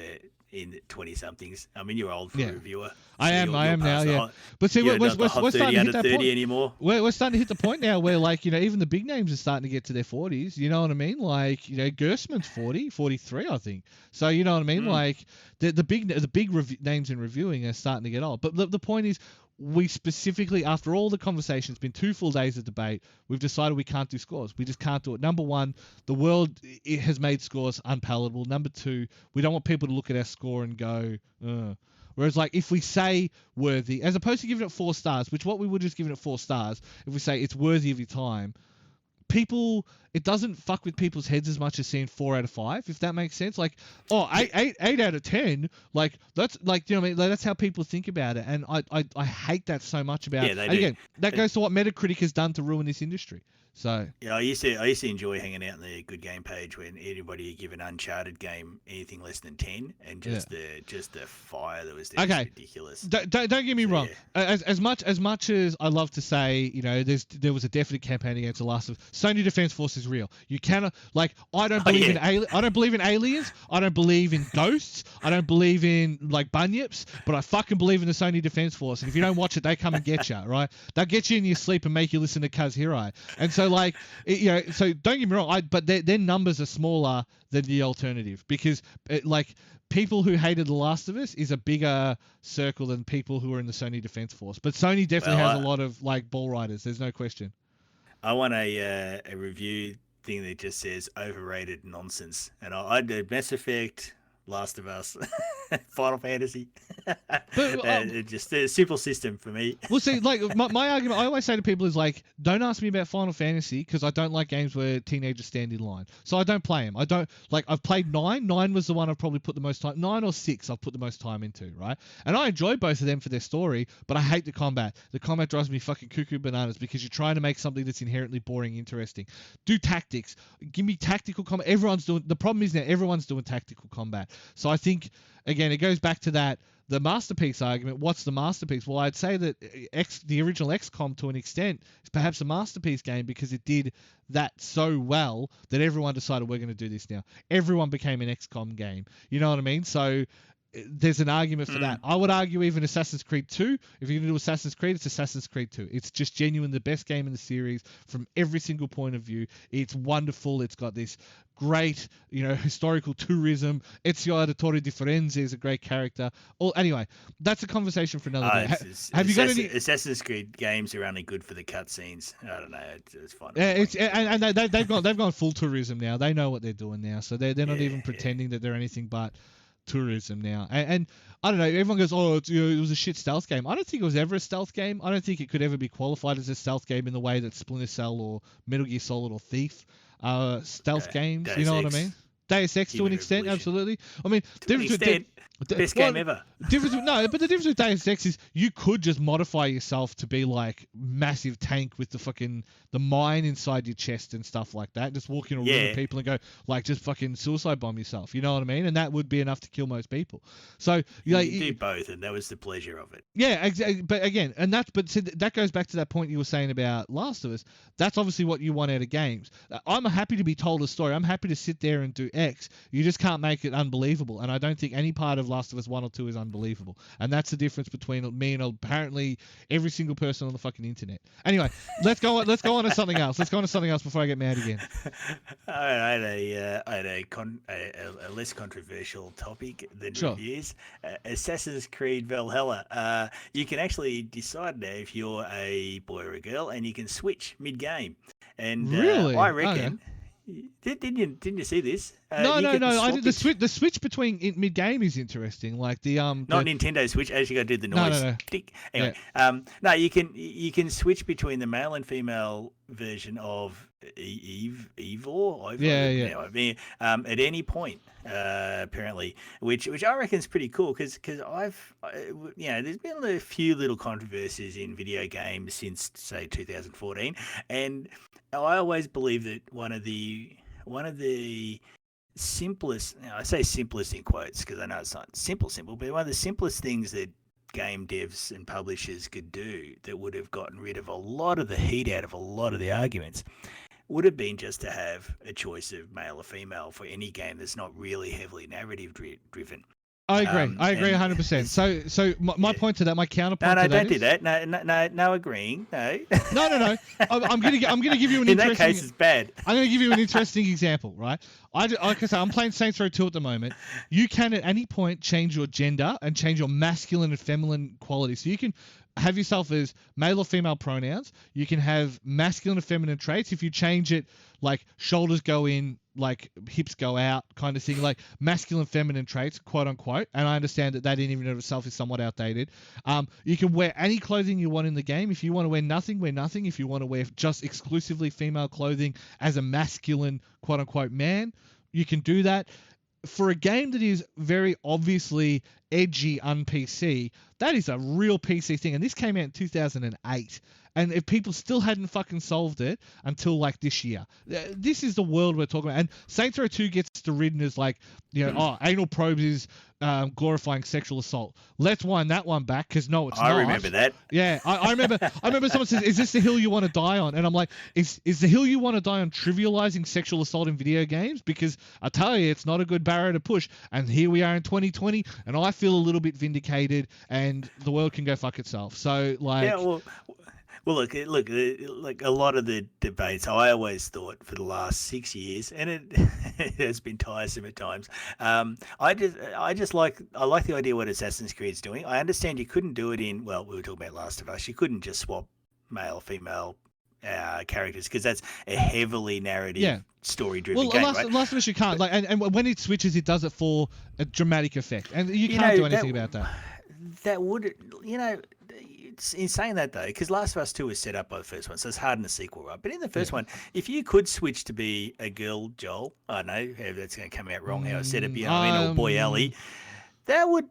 in the 20 somethings. I mean, you're old for Yeah. a reviewer. I So am you're now, past the yeah. hot, But see, you're we're, not the hot we're 30 starting to out hit of that 30 point. anymore. We're starting to hit the point now where, like, even the big names are starting to get to their 40s. You know what I mean? Like, Gersman's 40, 43, I think. So, you know what I mean? Like, the big names in reviewing are starting to get old. But the point is, we specifically, after all the conversations, been 2 full days of debate, we've decided we can't do scores. We just can't do it. Number one, the world it has made scores unpalatable. Number two, we don't want people to look at our score and go, ugh. Whereas, like, if we say worthy, as opposed to giving it 4 stars, which what we would just giving it 4 stars, if we say it's worthy of your time, it doesn't fuck with people's heads as much as seeing 4 out of 5, if that makes sense. Like, eight out of 10, like, that's, like, you know what I mean? Like, that's how people think about it, and I hate that so much about. Yeah, they and do. again, that goes to what Metacritic has done to ruin this industry. So yeah, I used to enjoy hanging out in the Good Game page when anybody give an Uncharted game anything less than 10, and just the fire that was there was ridiculous. Don't get me wrong. Yeah. As much as I love to say, there was a definite campaign against The Last of Us. Sony Defense Force is real. You cannot, like, I don't believe in I don't believe in aliens. I don't believe in ghosts. I don't believe in, like, bunyips. But I fucking believe in the Sony Defense Force. And if you don't watch it, they come and get you, right? They'll get you in your sleep and make you listen to Kaz Hirai. And so, like, so don't get me wrong, but their numbers are smaller than the alternative, because like, people who hated The Last of Us is a bigger circle than people who are in the Sony Defense Force. But Sony definitely has a lot of, like, ball riders. There's no question. I want a review thing that just says overrated nonsense, and I did Mass Effect, Last of Us, Final Fantasy. But just a simple system for me. Well, see, like, my argument I always say to people is, like, don't ask me about Final Fantasy, because I don't like games where teenagers stand in line. So I don't play them. I don't, like, I've played 9. 9 was the one I've probably put the most time. 9 or 6 I've put the most time into, right? And I enjoy both of them for their story, but I hate the combat. The combat drives me fucking cuckoo bananas, because you're trying to make something that's inherently boring interesting. Do tactics. Give me tactical combat. The problem is now everyone's doing tactical combat. So I think, again, it goes back to that, the masterpiece argument. What's the masterpiece? Well, I'd say that the original XCOM, to an extent, is perhaps a masterpiece game, because it did that so well that everyone decided, we're going to do this now. Everyone became an XCOM game. You know what I mean? So there's an argument for that. I would argue even Assassin's Creed 2, if you're going to do Assassin's Creed, it's Assassin's Creed 2. It's just genuine the best game in the series from every single point of view. It's wonderful. It's got this great, historical tourism. Ezio Auditore di Firenze is a great character. Anyway, that's a conversation for another day. Have you got any? Assassin's Creed games are only good for the cutscenes. I don't know. It's fun. Yeah, they've gone full tourism now. They know what they're doing now, so they're not even pretending that they're anything but tourism now. And I don't know, everyone goes, it was a shit stealth game. I don't think it was ever a stealth game. I don't think it could ever be qualified as a stealth game in the way that Splinter Cell or Metal Gear Solid or Thief stealth games. Deus you know Ex. what I mean? Deus Ex to an extent, absolutely. I mean, best game ever. But the difference with Deus Ex is you could just modify yourself to be like massive tank with the mine inside your chest and stuff like that. Just walk in a room with people and go, like, just fucking suicide bomb yourself. You know what I mean? And that would be enough to kill most people. So you do both, and that was the pleasure of it. Yeah, exactly. But again, that goes back to that point you were saying about Last of Us. That's obviously what you want out of games. I'm happy to be told a story. I'm happy to sit there and do X. You just can't make it unbelievable. And I don't think any part of Last of Us 1 or 2 is unbelievable. And that's the difference between me and apparently every single person on the fucking internet. Anyway, let's go on to something else. Let's go on to something else before I get mad again. I had a less controversial topic than reviews. Assassin's Creed Valhalla. You can actually decide now if you're a boy or a girl, and you can switch mid-game. And really? I reckon... Okay. Didn't you see this? No. I did the switch between mid game is interesting. Like not Nintendo Switch. Actually, got to do the noise. No. Anyway, no, you can switch between the male and female version of Eivor. At any point, apparently, which I reckon is pretty cool because there's been a few little controversies in video games since say 2014, and I always believe that one of the simplest, I say simplest in quotes because I know it's not simple, but one of the simplest things that game devs and publishers could do that would have gotten rid of a lot of the heat out of a lot of the arguments would have been just to have a choice of male or female for any game that's not really heavily narrative driven. I agree. I agree And 100%. So my yeah. point to that, my counterpoint No, to that don't do is that. No, agreeing. No. no. I'm gonna give you an In that interesting. case, it's bad. I'm going to give you an interesting example, right? Like I say, I'm playing Saints Row 2 at the moment. You can at any point change your gender and change your masculine and feminine quality. So you can have yourself as male or female pronouns. You can have masculine and feminine traits. If you change it, like shoulders go in, like hips go out, kind of thing, like masculine, feminine traits, quote unquote. And I understand that in and of itself is somewhat outdated. You can wear any clothing you want in the game. If you want to wear nothing, wear nothing. If you want to wear just exclusively female clothing as a masculine, quote unquote, man, you can do that. For a game that is very obviously edgy on PC, that is a real PC thing. And this came out in 2008. And if people still hadn't fucking solved it until like this year, this is the world we're talking about. And Saints Row 2 gets deridden as like, anal probes is glorifying sexual assault. Let's wind that one back because no, it's not. I remember that. Yeah, I remember. I remember someone says, "Is this the hill you want to die on?" And I'm like, "Is the hill you want to die on trivializing sexual assault in video games?" Because I tell you, it's not a good barrier to push. And here we are in 2020, and I feel a little bit vindicated, and the world can go fuck itself. So like, Yeah, well, look, like a lot of the debates, I always thought for the last 6 years, and it has been tiresome at times. I like the idea what Assassin's Creed's doing. I understand you couldn't do it in, well, we were talking about Last of Us. You couldn't just swap male, female characters because that's a heavily narrative, story-driven game, right? Last of Us you can't. Like, and when it switches, it does it for a dramatic effect, and you can't do anything about that. That would, in saying that though, because Last of Us 2 was set up by the first one, so it's hard in the sequel, right? But in the first one, if you could switch to be a girl Joel, I don't know how that's going to come out wrong, how I said it, or boy Ellie, that would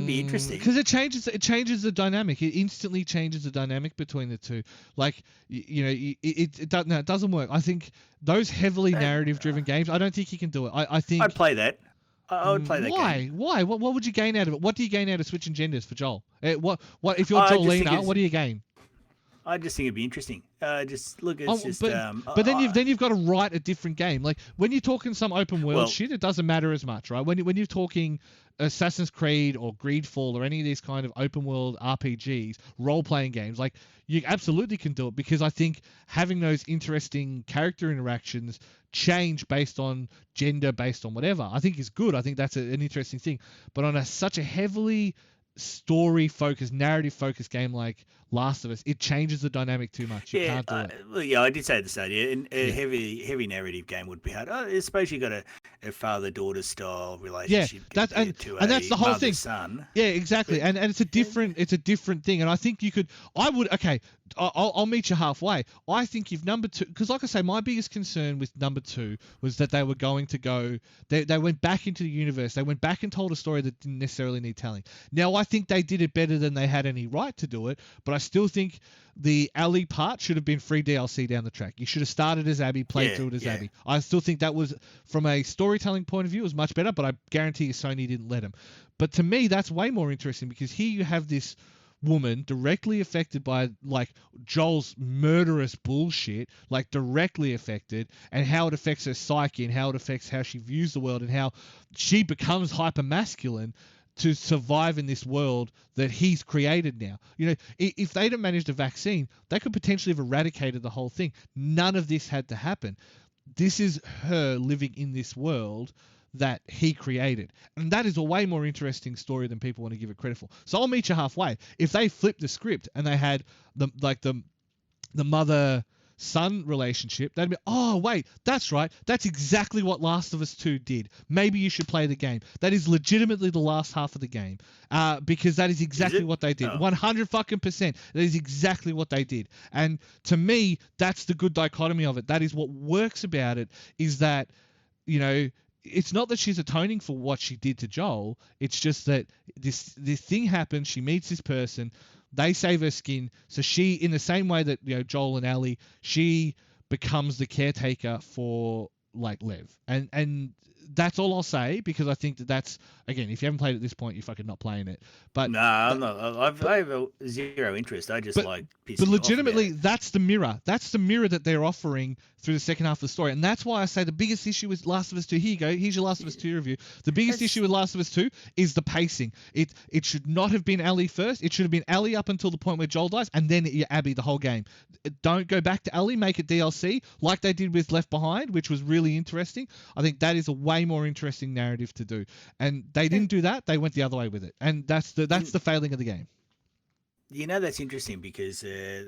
be interesting because it changes the dynamic. It instantly changes the dynamic between the two. Like it doesn't work. I think those heavily narrative driven games, I don't think you can do it. I think I'd play that. I would play that game. Why? What would you gain out of it? What do you gain out of switching genders for Joel? What if you're Jolena? What do you gain? I just think it'd be interesting. But then you've got to write a different game. Like when you're talking some open world shit, it doesn't matter as much, right? When you're talking Assassin's Creed or Greedfall or any of these kind of open world RPGs, role playing games, like you absolutely can do it because I think having those interesting character interactions change based on gender, based on whatever, I think is good. I think that's an interesting thing. But on such a heavily story focused, narrative focused game like Last of Us, it changes the dynamic too much. You can't do it. Well, yeah, I did say at the start, a heavy narrative game would be hard. I suppose you got a father-daughter style relationship. Yeah, that's the whole thing. Son. Yeah, exactly. And it's a different thing. And I think I'll meet you halfway. I think if number 2, because like I say, my biggest concern with number 2 was that they were going to go, they went back into the universe. They went back and told a story that didn't necessarily need telling. Now, I think they did it better than they had any right to do it, but I still think the Ellie part should have been free DLC down the track. You should have started as Abby, played through it as Abby. I still think that was, from a storytelling point of view, was much better, but I guarantee you Sony didn't let them. But to me, that's way more interesting because here you have this woman directly affected by like Joel's murderous bullshit, like directly affected, and how it affects her psyche and how it affects how she views the world and how she becomes hyper masculine to survive in this world that he's created now. If they'd have managed a vaccine, they could potentially have eradicated the whole thing. None of this had to happen. This is her living in this world that he created. And that is a way more interesting story than people want to give it credit for. So I'll meet you halfway. If they flipped the script and they had the mother-son relationship, they'd be, oh, wait, that's right. That's exactly what Last of Us 2 did. Maybe you should play the game. That is legitimately the last half of the game. Because that is exactly what they did. 100%. That is exactly what they did. And to me, that's the good dichotomy of it. That is what works about it, is that, it's not that she's atoning for what she did to Joel. It's just that this thing happens. She meets this person. They save her skin. So she, in the same way that Joel and Ellie, she becomes the caretaker for like Lev. And that's all I'll say, because I think that's, again, if you haven't played it at this point, you're fucking not playing it. But no, I'm not. I have zero interest. I just like pissing But me off about legitimately, it. that's the mirror. That's the mirror that they're offering through the second half of the story. And that's why I say the biggest issue with Last of Us 2, here you go, here's your Last of Us 2 review. The biggest issue with Last of Us 2 is the pacing. It should not have been Ellie first. It should have been Ellie up until the point where Joel dies, and then Abby the whole game. Don't go back to Ellie, make it DLC, like they did with Left Behind, which was really interesting. I think that is a way more interesting narrative to do. And they didn't do that. They went the other way with it. And that's the failing of the game. You know, that's interesting because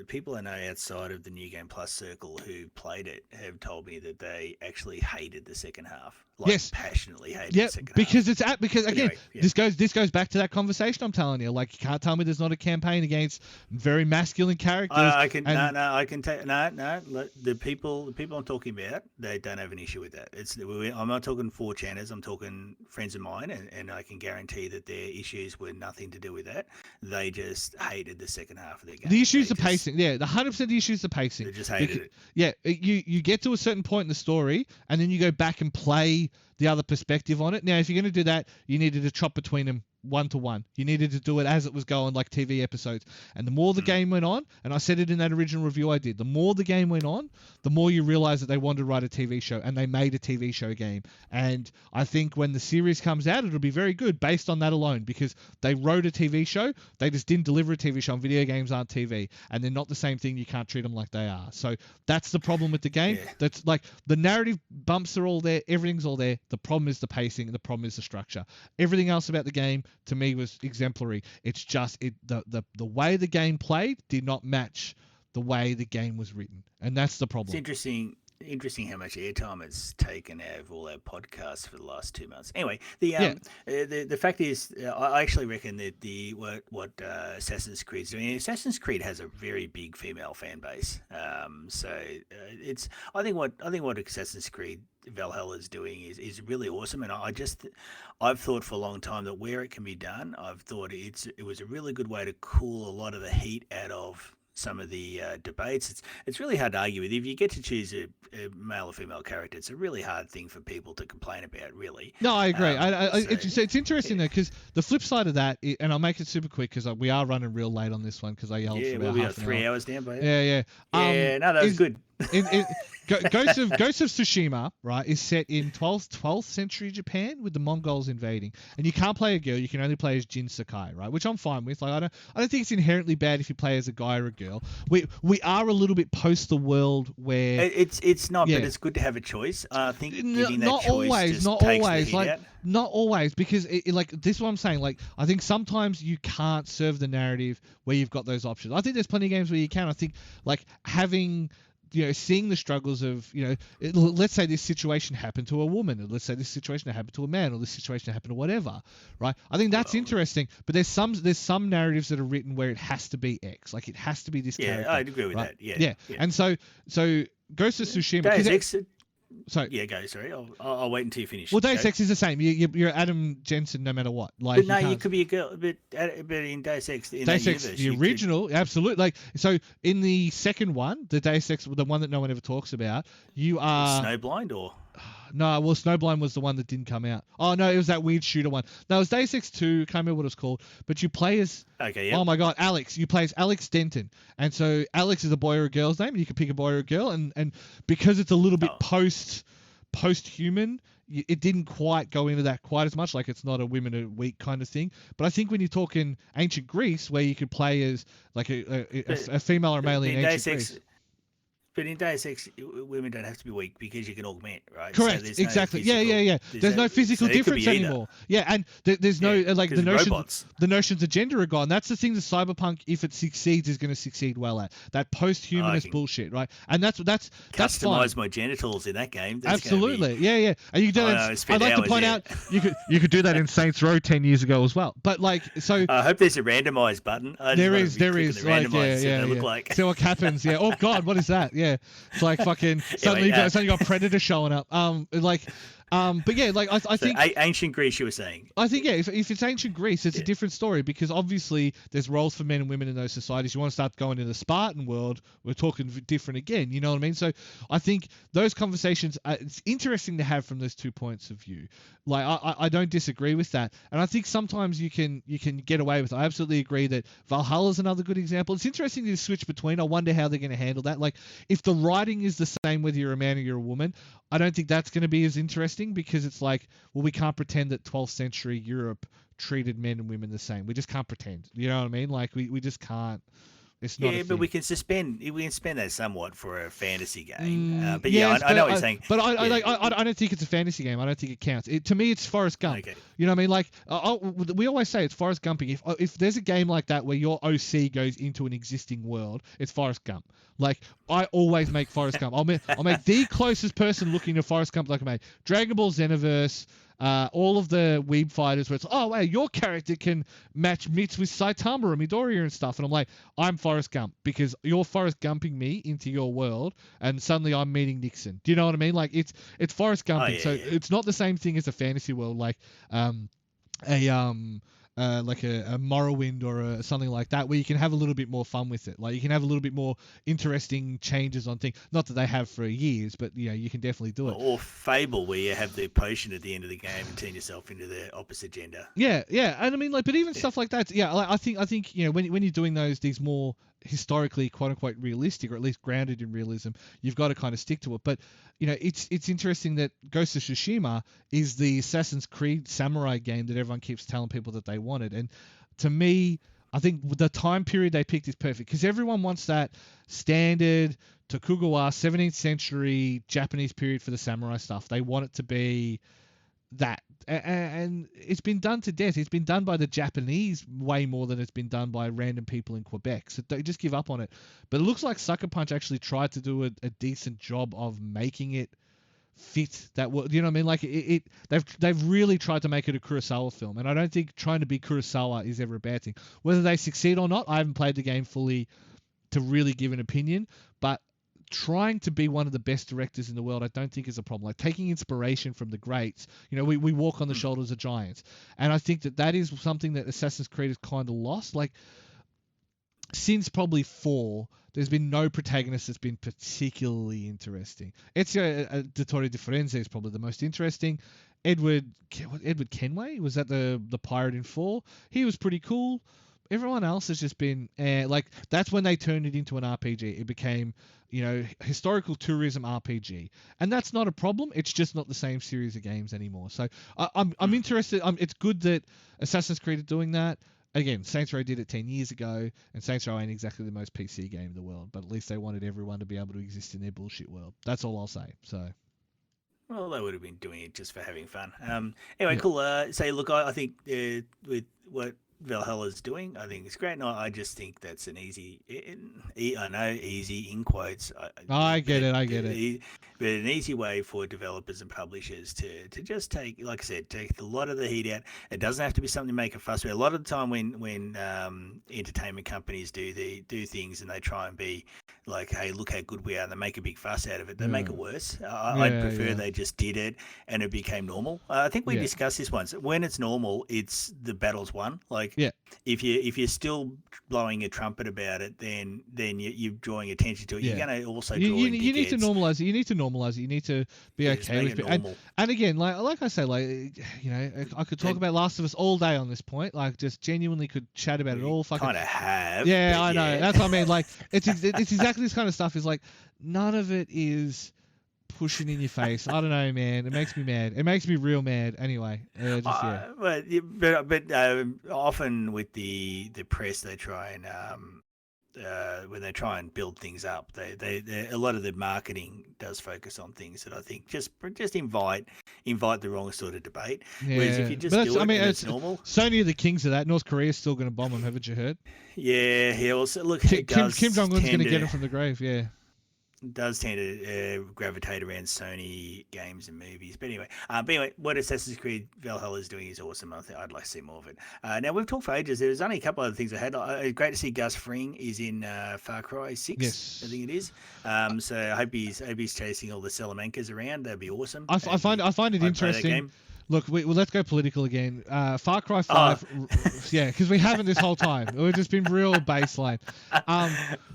people I know outside of the New Game Plus circle who played it have told me that they actually hated the second half. Like, yes, passionately hated the second because half. because again, Anyway, yeah. this goes back to that conversation I'm telling you. Like, you can't tell me there's not a campaign against very masculine characters. I can look, the people I'm talking about, they don't have an issue with that. I'm not talking 4chaners, I'm talking friends of mine, and I can guarantee that their issues were nothing to do with that. They just hated the second half of their game. The issue is the pacing. Yeah, the 100% of the issue is the pacing. They just hated it. Yeah, you get to a certain point in the story, and then you go back and play the other perspective on it. Now, if you're going to do that, you needed to chop between them 1-to-1. You needed to do it as it was going, like TV episodes. And the more the game went on, and I said it in that original review I did, the more the game went on, the more you realize that they wanted to write a TV show, and they made a TV show game. And I think when the series comes out, it'll be very good based on that alone, because they wrote a TV show, they just didn't deliver a TV show, and video games aren't TV, and they're not the same thing. You can't treat them like they are. So that's the problem with the game. Yeah. That's like, the narrative bumps are all there, everything's all there. The problem is the pacing, and the problem is the structure. Everything else about the game, to me, was exemplary. It's just the way the game played did not match the way the game was written, and that's the problem. It's interesting how much airtime it's taken out of all our podcasts for the last 2 months. Anyway, the fact is, I actually reckon that what Assassin's Creed is doing. Assassin's Creed has a very big female fan base. It's I think what Assassin's Creed Valhalla is doing is really awesome, and I've thought for a long time that where it can be done, I've thought it was a really good way to cool a lot of the heat out of some of the debates. It's really hard to argue with. If you get to choose a male or female character, it's a really hard thing for people to complain about, really. No, I agree. It's interesting, though, because the flip side of that, and I'll make it super quick because we are running real late on this one because I yelled for about we half got an 3 hour. hours now, but Yeah. no, that was good. Ghost of Tsushima, right, is set in 12th century Japan with the Mongols invading, and you can't play a girl. You can only play as Jin Sakai, right, which I'm fine with. Like, I don't think it's inherently bad if you play as a guy or a girl. We are a little bit post the world where it's not, but it's good to have a choice. I think giving that not choice always, not always, like not always, because like this is what I'm saying. Like, I think sometimes you can't serve the narrative where you've got those options. I think there's plenty of games where you can. I think like having, seeing the struggles of, let's say this situation happened to a woman, or let's say this situation happened to a man, or this situation happened to whatever, right? I think that's interesting, but there's some narratives that are written where it has to be X, like it has to be this character. Yeah, I'd agree with right? that. Yeah. And so Ghost of Tsushima. Sorry. Yeah, go. Sorry, I'll wait until you finish. Well, Deus Ex is the same. You're Adam Jensen no matter what. Like, but no, you could be a girl. But in Deus Ex, in Deus that Ex, universe, the original, absolutely. Like, so in the second one, the Deus Ex, the one that no one ever talks about, you are Snowblind or. No, well, Snowblind was the one that didn't come out. Oh, no, it was that weird shooter one. No, it was Deus Ex 2, can't remember what it was called. But you play as... Okay, yeah. Oh, my God, Alex. You play as Alex Denton. And so Alex is a boy or a girl's name. You can pick a boy or a girl. And because it's a little bit post-human, it didn't quite go into that quite as much. Like, it's not a women a week kind of thing. But I think when you're talking ancient Greece, where you could play as like a female or male in ancient Greece... But in Deus Ex, women don't have to be weak because you can augment, right? Correct, so exactly. Yeah. There's no physical difference anymore. Yeah, and there's no like the notions of gender are gone. That's the thing that Cyberpunk, if it succeeds, is going to succeed well at. That post-humanist bullshit, right? And that's customize fine. My genitals in that game. That's absolutely, yeah. And you can do that. I'd like to point out you could do that in Saints Row 10 years ago as well. But like, so I hope there's a randomize button. There is. Like, yeah. Like. See what happens. Yeah. Oh God, what is that? Yeah. It's like fucking suddenly you got Predator showing up. But yeah, like I So think ancient Greece, you were saying. yeah, if it's ancient Greece, it's a Yeah. different story because obviously there's roles for men and women in those societies. You want to start going in the Spartan world, we're talking different again. You know what I mean? So I think those conversations, it's interesting to have from those 2 points of view. Like I don't disagree with that, and I think sometimes you can get away with it. I absolutely agree that Valhalla is another good example. It's interesting to switch between. I wonder how they're going to handle that. Like if the writing is the same whether you're a man or you're a woman, I don't think that's going to be as interesting because it's like, well, we can't pretend that 12th century Europe treated men and women the same. We just can't pretend. You know what I mean? Like we just can't. It's not a Yeah, but thing. we can suspend that somewhat for a fantasy game. But Yes, I know what you're saying. But I Yeah. don't think it's a fantasy game. I don't think it counts. To me, it's Forrest Gump. Okay. You know what I mean? Like we always say, it's Forrest Gumping. If there's a game like that where your OC goes into an existing world, it's Forrest Gump. Like I always make Forrest Gump. I'll make the closest person looking to Forrest Gump like I made Dragon Ball Xenoverse. All of the Weeb fighters where it's, oh, wow, your character can match mitts with Saitama or Midoriya and stuff. And I'm like, I'm Forrest Gump because you're Forrest Gumping me into your world and suddenly I'm meeting Nixon. Do you know what I mean? Like it's Forrest Gumping. Yeah, So yeah. it's not the same thing as a fantasy world like a Morrowind or something like that, where you can have a little bit more fun with it. Like you can have a little bit more interesting changes on things. Not that they have for years, but you can definitely do it. Or Fable, where you have the potion at the end of the game and turn yourself into the opposite gender. Yeah, and I mean, like, but even stuff like that. Yeah, like, I think when you're doing these more historically quote unquote realistic or at least grounded in realism, you've got to kind of stick to it. But it's interesting that Ghost of Tsushima is the Assassin's Creed samurai game that everyone keeps telling people that they wanted, and to me, I think the time period they picked is perfect because everyone wants that standard Tokugawa 17th century Japanese period for the samurai stuff. They want it to be that, and it's been done to death. It's been done by the Japanese way more than it's been done by random people in Quebec. So they just give up on it. But it looks like Sucker Punch actually tried to do a decent job of making it fit that. You know what I mean? Like they've really tried to make it a Kurosawa film, and I don't think trying to be Kurosawa is ever a bad thing. Whether they succeed or not, I haven't played the game fully to really give an opinion, but trying to be one of the best directors in the world, I don't think is a problem. Like taking inspiration from the greats, we walk on the shoulders of giants. And I think that is something that Assassin's Creed has kind of lost. Like since probably 4, there's been no protagonist that's been particularly interesting. Ezio Auditore di Firenze is probably the most interesting. Edward Kenway, was that the pirate in 4? He was pretty cool. Everyone else has just been like that's when they turned it into an RPG. It became, historical tourism RPG, and that's not a problem. It's just not the same series of games anymore. So I'm interested. It's good that Assassin's Creed are doing that. Again, Saints Row did it 10 years ago, and Saints Row ain't exactly the most PC game in the world, but at least they wanted everyone to be able to exist in their bullshit world. That's all I'll say. So. Well, they would have been doing it just for having fun. Anyway, Yeah. cool. Look, I think with what Valhalla's doing, I think it's great. And I just think that's an easy, I know, easy in quotes. I get it. But an easy way for developers and publishers to just take, like I said, take a lot of the heat out. It doesn't have to be something to make a fuss about. A lot of the time when entertainment companies do things and they try and be like, hey, look how good we are, and they make a big fuss out of it, they make it worse. I'd prefer they just did it and it became normal. I think we discussed this once. When it's normal, it's the battle's won. Like, if you're still blowing a trumpet about it, then you're drawing attention to it. You're going to also draw you need to normalize it. You need to normalize it. You need to be okay with it. And again, like I say, I could talk about Last of Us all day on this point. Like, just genuinely could chat about it all. Kind of have. Yeah, I know. That's what I mean. Like, it's exactly this kind of stuff. Is like none of it is pushing in your face. I don't know, man. It makes me mad. It makes me real mad. Anyway, But often with the press, they try and when they try and build things up, they a lot of the marketing does focus on things that I think just invite the wrong sort of debate. Yeah. Whereas if you just do it, it's normal. Sony are the kings of that. North Korea's still going to bomb them. Haven't you heard? Yeah. Also, look, Kim Jong Un's going to get him from the grave. Yeah. does tend to gravitate around Sony games and movies. But anyway, what Assassin's Creed Valhalla is doing is awesome. I'd like to see more of it. Now we've talked for ages. There's only a couple other things I had. Great to see Gus Fring is in Far Cry 6. Yes. I think it is. So I hope he's chasing all the Salamancas around. That'd be awesome. I find it interesting. Look, let's go political again. Far Cry 5, yeah, because we haven't this whole time. We've just been real baseline. We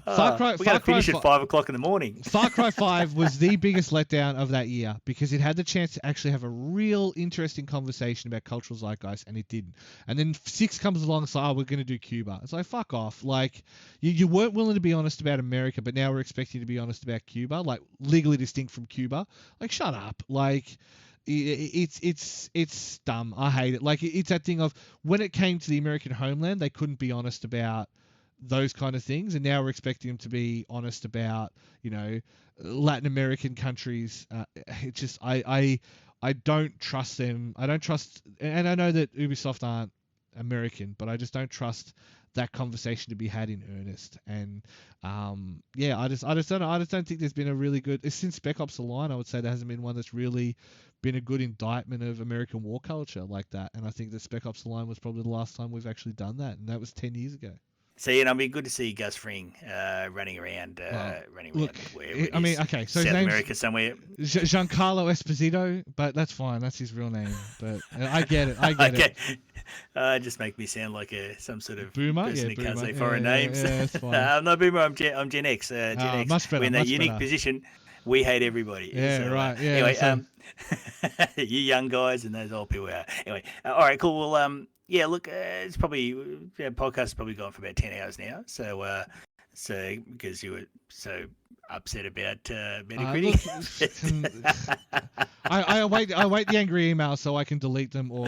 got to finish at 5 o'clock in the morning. Far Cry 5 was the biggest letdown of that year because it had the chance to actually have a real interesting conversation about cultural zeitgeist, and it didn't. And then 6 comes along and says, we're going to do Cuba. It's like, fuck off. Like, you weren't willing to be honest about America, but now we're expecting you to be honest about Cuba, like legally distinct from Cuba. Like, shut up. Like... It's dumb. I hate it. Like, it's that thing of when it came to the American homeland, they couldn't be honest about those kind of things, and now we're expecting them to be honest about, Latin American countries. It just I don't trust them. I don't trust, and I know that Ubisoft aren't American, but I just don't trust that conversation to be had in earnest. And I just don't know. I just don't think there's been a really good, since Spec Ops: The Line, I would say there hasn't been one that's really been a good indictment of American war culture like that. And I think that Spec Ops: The Line was probably the last time we've actually done that, and that was 10 years ago. So, it'd be good to see Gus Fring running around wherever I mean, okay, so South his name's America somewhere. Giancarlo Esposito, but that's fine. That's his real name. But I get it. I get it. It. Just make me sound like some sort of boomer. person Yeah, who can't boomer. say foreign names. Yeah, that's fine. I'm not boomer. I'm Gen X. Gen X. Much better. We're in that much unique better. position. We hate everybody. Yeah, so, right. Yeah. Anyway, so... you young guys and those old people are. Anyway, all right, cool. Well, yeah. Look, it's probably podcast has probably gone for about 10 hours now. So because you were so upset about Metacritic. I await the angry email so I can delete them or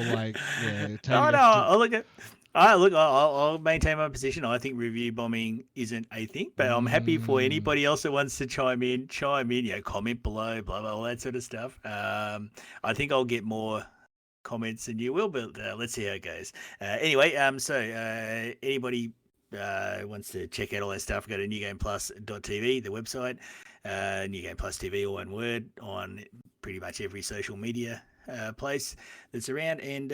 I'll maintain my position. I think review bombing isn't a thing, but I'm happy for anybody else that wants to chime in, comment below, blah, blah, all that sort of stuff. I think I'll get more comments than you will, but let's see how it goes. Anyway, anybody wants to check out all that stuff, go to newgameplus.tv, the website, New Game Plus TV, all one word, on pretty much every social media place that's around. And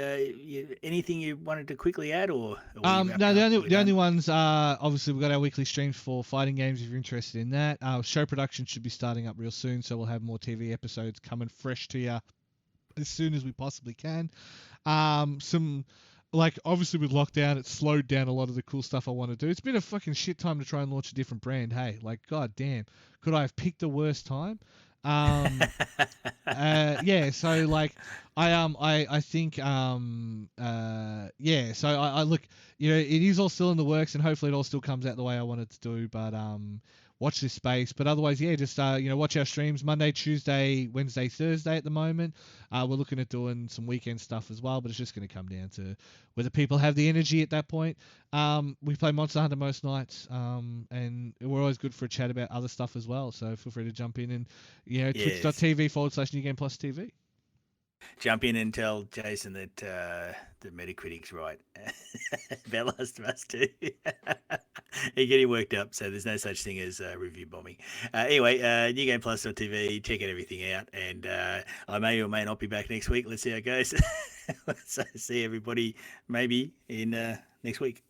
anything you wanted to quickly add, or no, the only ones obviously we've got our weekly streams for fighting games if you're interested in that. Our show production should be starting up real soon, so we'll have more TV episodes coming fresh to you as soon as we possibly can. Obviously with lockdown, it slowed down a lot of the cool stuff I want to do. It's been a fucking shit time to try and launch a different brand. Hey, god damn, could I have picked the worst time? So I think so I look, it is all still in the works, and hopefully it all still comes out the way I want it to do, but watch this space. But otherwise, just watch our streams Monday, Tuesday, Wednesday, Thursday at the moment. We're looking at doing some weekend stuff as well, but it's just going to come down to whether people have the energy at that point. We play Monster Hunter most nights, and we're always good for a chat about other stuff as well, so feel free to jump in and twitch.tv/NewGamePlusTV. Jump in and tell Jason that the Metacritic's right about Last of Us 2. You're getting worked up, so there's no such thing as review bombing. Anyway, newgameplus.tv, check everything out, and I may or may not be back next week. Let's see how it goes. So see everybody maybe in next week.